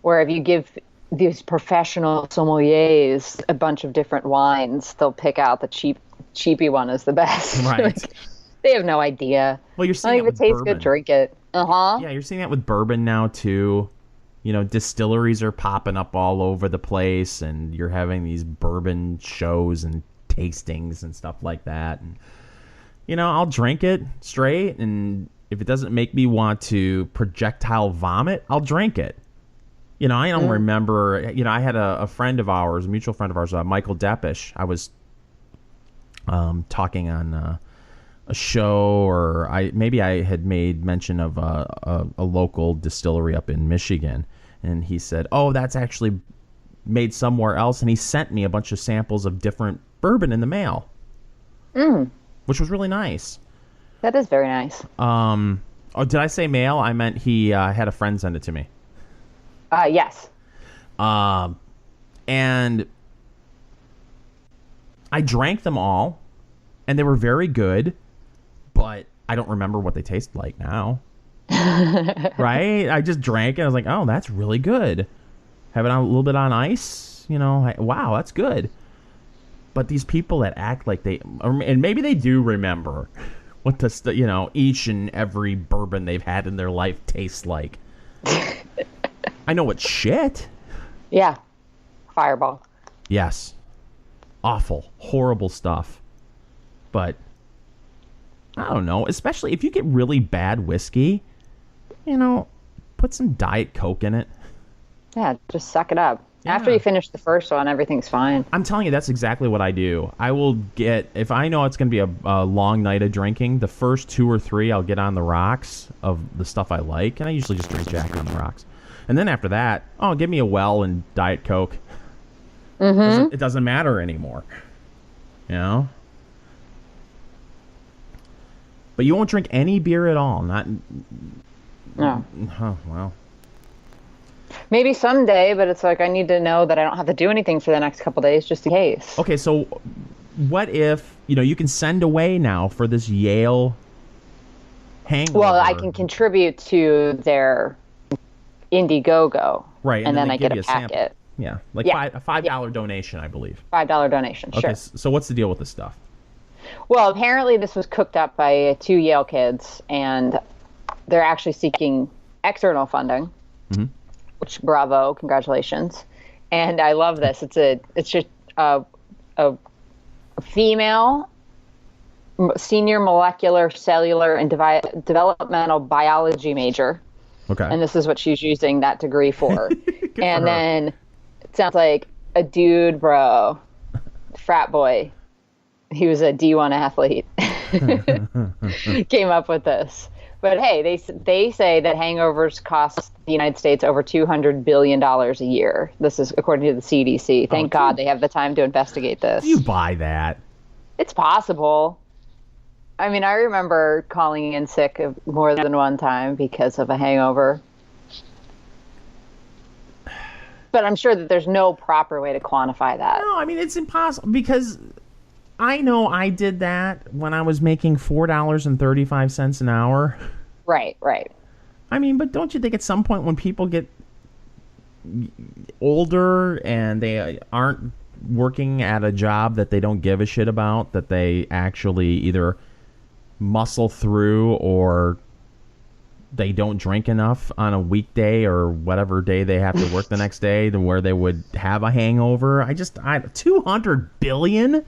Speaker 2: Where if you give these professional sommeliers a bunch of different wines, they'll pick out the cheapy one as the best.
Speaker 1: Right.
Speaker 2: Like, they have no idea.
Speaker 1: Well, you're seeing
Speaker 2: if it tastes good, drink it.
Speaker 1: Yeah, you're seeing that with bourbon now too. You know, distilleries are popping up all over the place, and you're having these bourbon shows and tastings and stuff like that. And you know, I'll drink it straight, and if it doesn't make me want to projectile vomit, I'll drink it. You know, I don't remember. You know, I had a friend of ours, a mutual friend of ours, Michael Deppish. I was talking on a show, or maybe I had made mention of a local distillery up in Michigan, and he said, "Oh, that's actually made somewhere else," and he sent me a bunch of samples of different bourbon in the mail, which was really nice.
Speaker 2: That is very nice.
Speaker 1: Oh, did I say mail? I meant he had a friend send it to me.
Speaker 2: Yes.
Speaker 1: And I drank them all, and they were very good, but I don't remember what they taste like now. Right? I just drank it. I was like, oh, that's really good. Have it on a little bit on ice. You know, wow, that's good. But these people that act like and maybe they do remember what each and every bourbon they've had in their life tastes like. I know it's shit.
Speaker 2: Yeah. Fireball.
Speaker 1: Yes. Awful, horrible stuff. But I don't know, especially if you get really bad whiskey, you know, put some Diet Coke in it.
Speaker 2: Yeah, just suck it up.
Speaker 1: Yeah.
Speaker 2: After you finish the first one, everything's fine.
Speaker 1: I'm telling you, that's exactly what I do. I will if I know it's going to be a long night of drinking, the first 2 or 3 I'll get on the rocks of the stuff I like, and I usually just drink Jack on the rocks. And then after that, give me a well and Diet Coke. It doesn't matter anymore. You know? But you won't drink any beer at all.
Speaker 2: No.
Speaker 1: Oh, well.
Speaker 2: Maybe someday, but it's like I need to know that I don't have to do anything for the next couple days just in case.
Speaker 1: Okay, so what if, you can send away now for this Yale hangover?
Speaker 2: Well, I can contribute to their Indiegogo.
Speaker 1: Right.
Speaker 2: And then I get a packet.
Speaker 1: Yeah. Like a $5 donation, I believe.
Speaker 2: $5 donation, sure.
Speaker 1: Okay, so what's the deal with this stuff?
Speaker 2: Well, apparently this was cooked up by 2 Yale kids, and they're actually seeking external funding. Which, bravo, congratulations. And I love this. It's just a female senior molecular, cellular, and developmental biology major.
Speaker 1: Okay.
Speaker 2: And this is what she's using that degree for. And then it sounds like a dude, bro, frat boy. He was a D1 athlete. Came up with this. But hey, they say that hangovers cost the United States over $200 billion a year. This is according to the CDC. Thank God they have the time to investigate this.
Speaker 1: You buy that? It's
Speaker 2: possible. I mean, I remember calling in sick more than one time because of a hangover. But I'm sure that there's no proper way to quantify that.
Speaker 1: No, I mean, it's impossible because I know I did that when I was making $4.35 an hour.
Speaker 2: Right.
Speaker 1: I mean, but don't you think at some point when people get older and they aren't working at a job that they don't give a shit about, that they actually either muscle through or they don't drink enough on a weekday or whatever day they have to work the next day to where they would have a hangover? $200 billion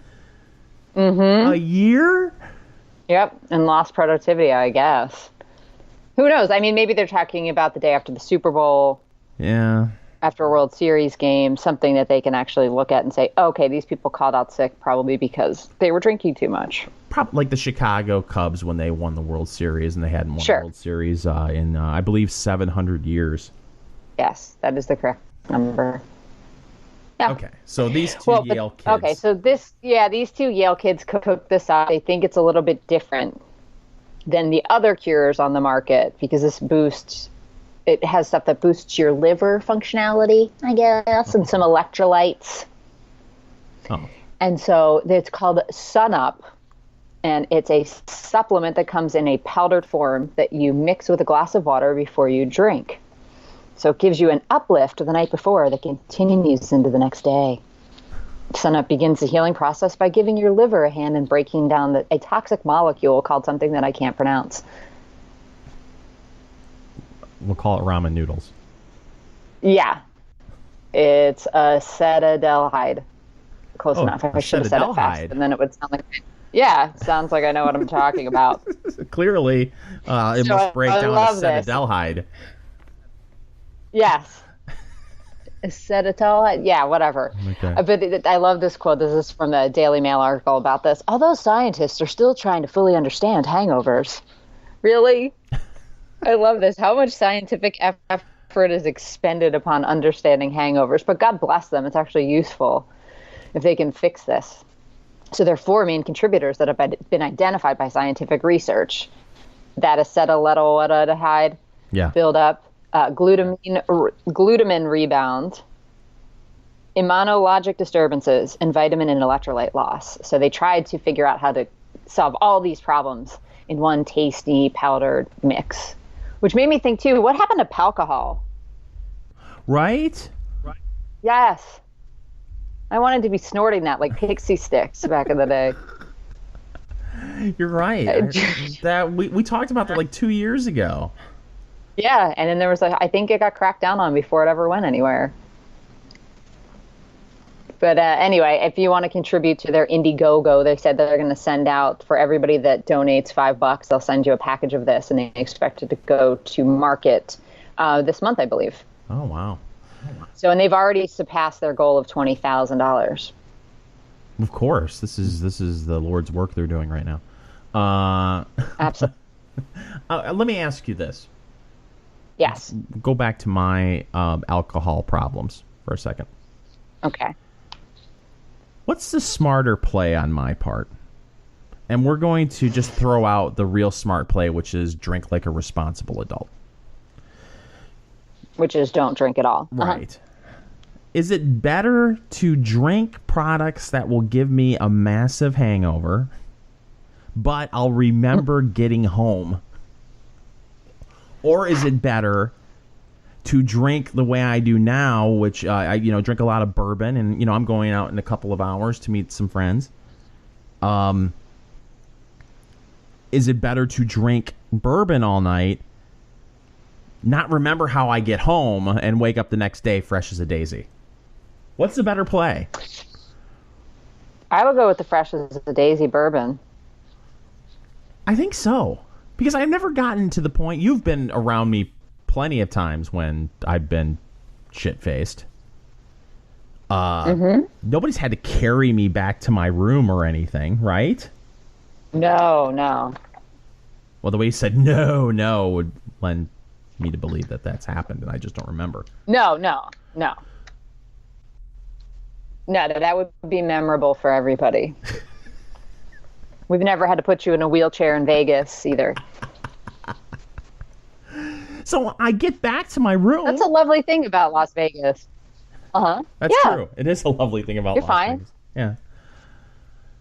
Speaker 1: a year?
Speaker 2: Yep, and lost productivity, I guess. Who knows? I mean, maybe they're talking about the day after the Super Bowl.
Speaker 1: Yeah.
Speaker 2: After a World Series game, something that they can actually look at and say, okay, these people called out sick probably because they were drinking too much.
Speaker 1: Probably like the Chicago Cubs when they won the World Series, and they hadn't won the World Series in, I believe, 700 years.
Speaker 2: Yes, that is the correct number. Yeah.
Speaker 1: Okay, so these two Yale kids.
Speaker 2: Okay, so these 2 Yale kids cooked this up. They think it's a little bit different than the other cures on the market because it has stuff that boosts your liver functionality, I guess, and some electrolytes.
Speaker 1: Oh.
Speaker 2: And so it's called Sun Up. And it's a supplement that comes in a powdered form that you mix with a glass of water before you drink. So it gives you an uplift the night before that continues into the next day. Sunup begins the healing process by giving your liver a hand in breaking down a toxic molecule called something that I can't pronounce.
Speaker 1: We'll call it ramen noodles.
Speaker 2: Yeah. It's acetaldehyde. Close enough. I should have said it fast, and then it would sound like... Yeah, sounds like I know what I'm talking about.
Speaker 1: Clearly, it must break down acetaldehyde.
Speaker 2: Yes. Acetaldehyde? Yeah, whatever.
Speaker 1: Okay.
Speaker 2: But I love this quote. This is from the Daily Mail article about this. Although scientists are still trying to fully understand hangovers. Really? I love this. How much scientific effort is expended upon understanding hangovers? But God bless them. It's actually useful if they can fix this. So there are 4 main contributors that have been identified by scientific research. That acetaldehyde buildup, glutamine rebound, immunologic disturbances, and vitamin and electrolyte loss. So they tried to figure out how to solve all these problems in one tasty powdered mix, which made me think too, what happened to alcohol?
Speaker 1: Right?
Speaker 2: Yes. I wanted to be snorting that like pixie sticks back in the day.
Speaker 1: You're right. That we talked about that like 2 years ago.
Speaker 2: Yeah, and then there was I think it got cracked down on before it ever went anywhere. But anyway, if you want to contribute to their Indiegogo, they said that they're going to send out, for everybody that donates $5, they'll send you a package of this, and they expect it to go to market this month, I believe.
Speaker 1: Oh, wow.
Speaker 2: So, and they've already surpassed their goal of $20,000.
Speaker 1: Of course, this is the Lord's work they're doing right now.
Speaker 2: Absolutely.
Speaker 1: Let me ask you this.
Speaker 2: Yes.
Speaker 1: Go back to my alcohol problems for a second.
Speaker 2: Okay.
Speaker 1: What's the smarter play on my part? And we're going to just throw out the real smart play, which is drink like a responsible adult.
Speaker 2: Which is don't drink at all.
Speaker 1: Right. Is it better to drink products that will give me a massive hangover, but I'll remember getting home? Or is it better to drink the way I do now, which I drink a lot of bourbon, and I'm going out in a couple of hours to meet some friends. Is it better to drink bourbon all night, not remember how I get home, and wake up the next day fresh as a daisy? What's the better play?
Speaker 2: I would go with the fresh as a daisy bourbon.
Speaker 1: I think so. Because I've never gotten to the point, you've been around me plenty of times when I've been shit-faced. Nobody's had to carry me back to my room or anything, right?
Speaker 2: No.
Speaker 1: Well, the way you said no would lend me to believe that that's happened, and I just don't remember.
Speaker 2: No, that would be memorable for everybody. We've never had to put you in a wheelchair in Vegas either.
Speaker 1: So I get back to my room.
Speaker 2: That's a lovely thing about Las Vegas.
Speaker 1: That's true. It is a lovely thing about
Speaker 2: You're
Speaker 1: Las
Speaker 2: fine.
Speaker 1: Vegas. Yeah.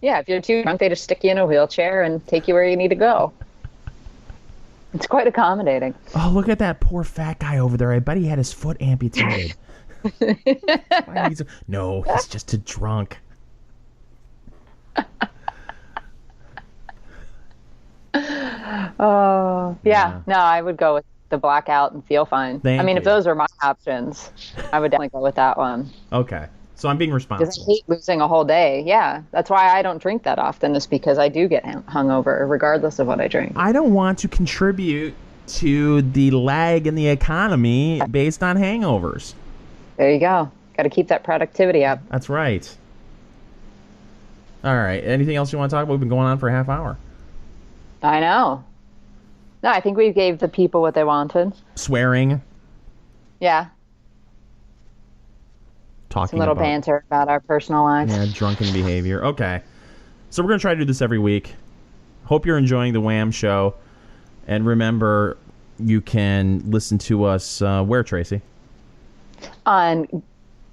Speaker 2: Yeah, if you're too drunk, they just stick you in a wheelchair and take you where you need to go. It's quite accommodating.
Speaker 1: Oh, look at that poor fat guy over there. I bet he had his foot amputated. No, he's just too drunk.
Speaker 2: Oh, yeah. No, I would go with the blackout and feel fine. If those are my options, I would definitely go with that one.
Speaker 1: Okay. So I'm being responsible.
Speaker 2: Because I hate losing a whole day. Yeah. That's why I don't drink that often, is because I do get hungover regardless of what I drink.
Speaker 1: I don't want to contribute to the lag in the economy based on hangovers.
Speaker 2: There you go. Got to keep that productivity up.
Speaker 1: That's right. All right. Anything else you want to talk about? We've been going on for a half hour.
Speaker 2: I know. No, I think we gave the people what they wanted.
Speaker 1: Swearing.
Speaker 2: Yeah.
Speaker 1: Talking
Speaker 2: some little
Speaker 1: about
Speaker 2: banter about our personal lives.
Speaker 1: Yeah, drunken behavior. Okay. So we're going to try to do this every week. Hope you're enjoying the Wham Show. And remember, you can listen to us where, Tracy?
Speaker 2: On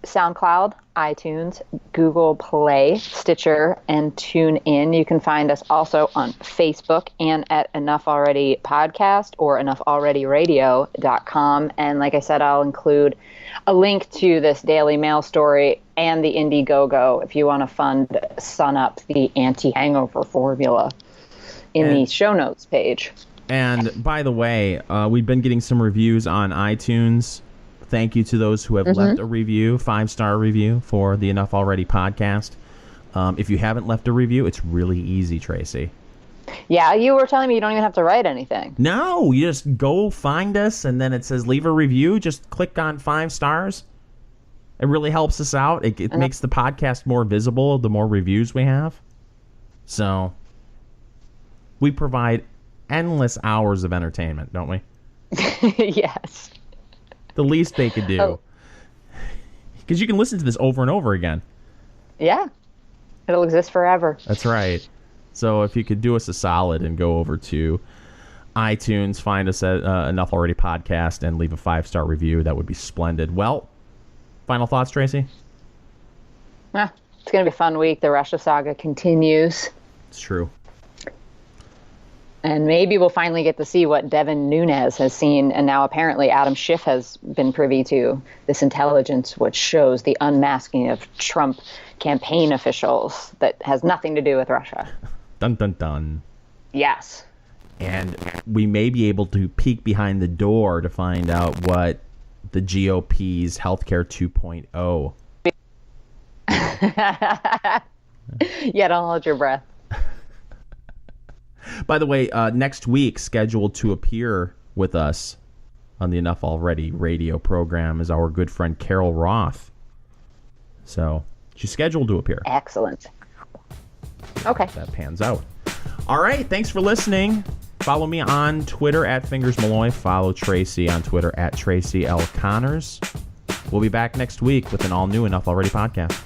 Speaker 2: SoundCloud, iTunes, Google Play, Stitcher, and TuneIn. You can find us also on Facebook and at Enough Already Podcast or EnoughAlreadyRadio.com. And like I said, I'll include a link to this Daily Mail story and the Indiegogo if you want to fund Sun Up, the anti-hangover formula, in the show notes page.
Speaker 1: And by the way, we've been getting some reviews on iTunes. Thank you to those who have left a review, 5-star review for the Enough Already podcast. If you haven't left a review, it's really easy, Tracy.
Speaker 2: Yeah, you were telling me you don't even have to write anything.
Speaker 1: No, you just go find us, and then it says leave a review. Just click on 5 stars. It really helps us out. It makes the podcast more visible the more reviews we have. So we provide endless hours of entertainment, don't we?
Speaker 2: Yes.
Speaker 1: The least they could do. Because you can listen to this over and over again.
Speaker 2: Yeah. It'll exist forever.
Speaker 1: That's right. So if you could do us a solid and go over to iTunes, find us at Enough Already Podcast, and leave a 5-star review, that would be splendid. Well, final thoughts, Tracy?
Speaker 2: It's going to be a fun week. The Russia saga continues.
Speaker 1: It's true.
Speaker 2: And maybe we'll finally get to see what Devin Nunes has seen. And now apparently Adam Schiff has been privy to this intelligence, which shows the unmasking of Trump campaign officials that has nothing to do with Russia.
Speaker 1: Dun, dun, dun.
Speaker 2: Yes.
Speaker 1: And we may be able to peek behind the door to find out what the GOP's Healthcare 2.0.
Speaker 2: Yeah, don't hold your breath.
Speaker 1: By the way, next week, scheduled to appear with us on the Enough Already radio program is our good friend Carol Roth. So she's scheduled to appear.
Speaker 2: Excellent. Okay.
Speaker 1: That pans out. All right. Thanks for listening. Follow me on Twitter at FingersMalloy. Follow Tracy on Twitter at Tracy L. Connors. We'll be back next week with an all-new Enough Already podcast.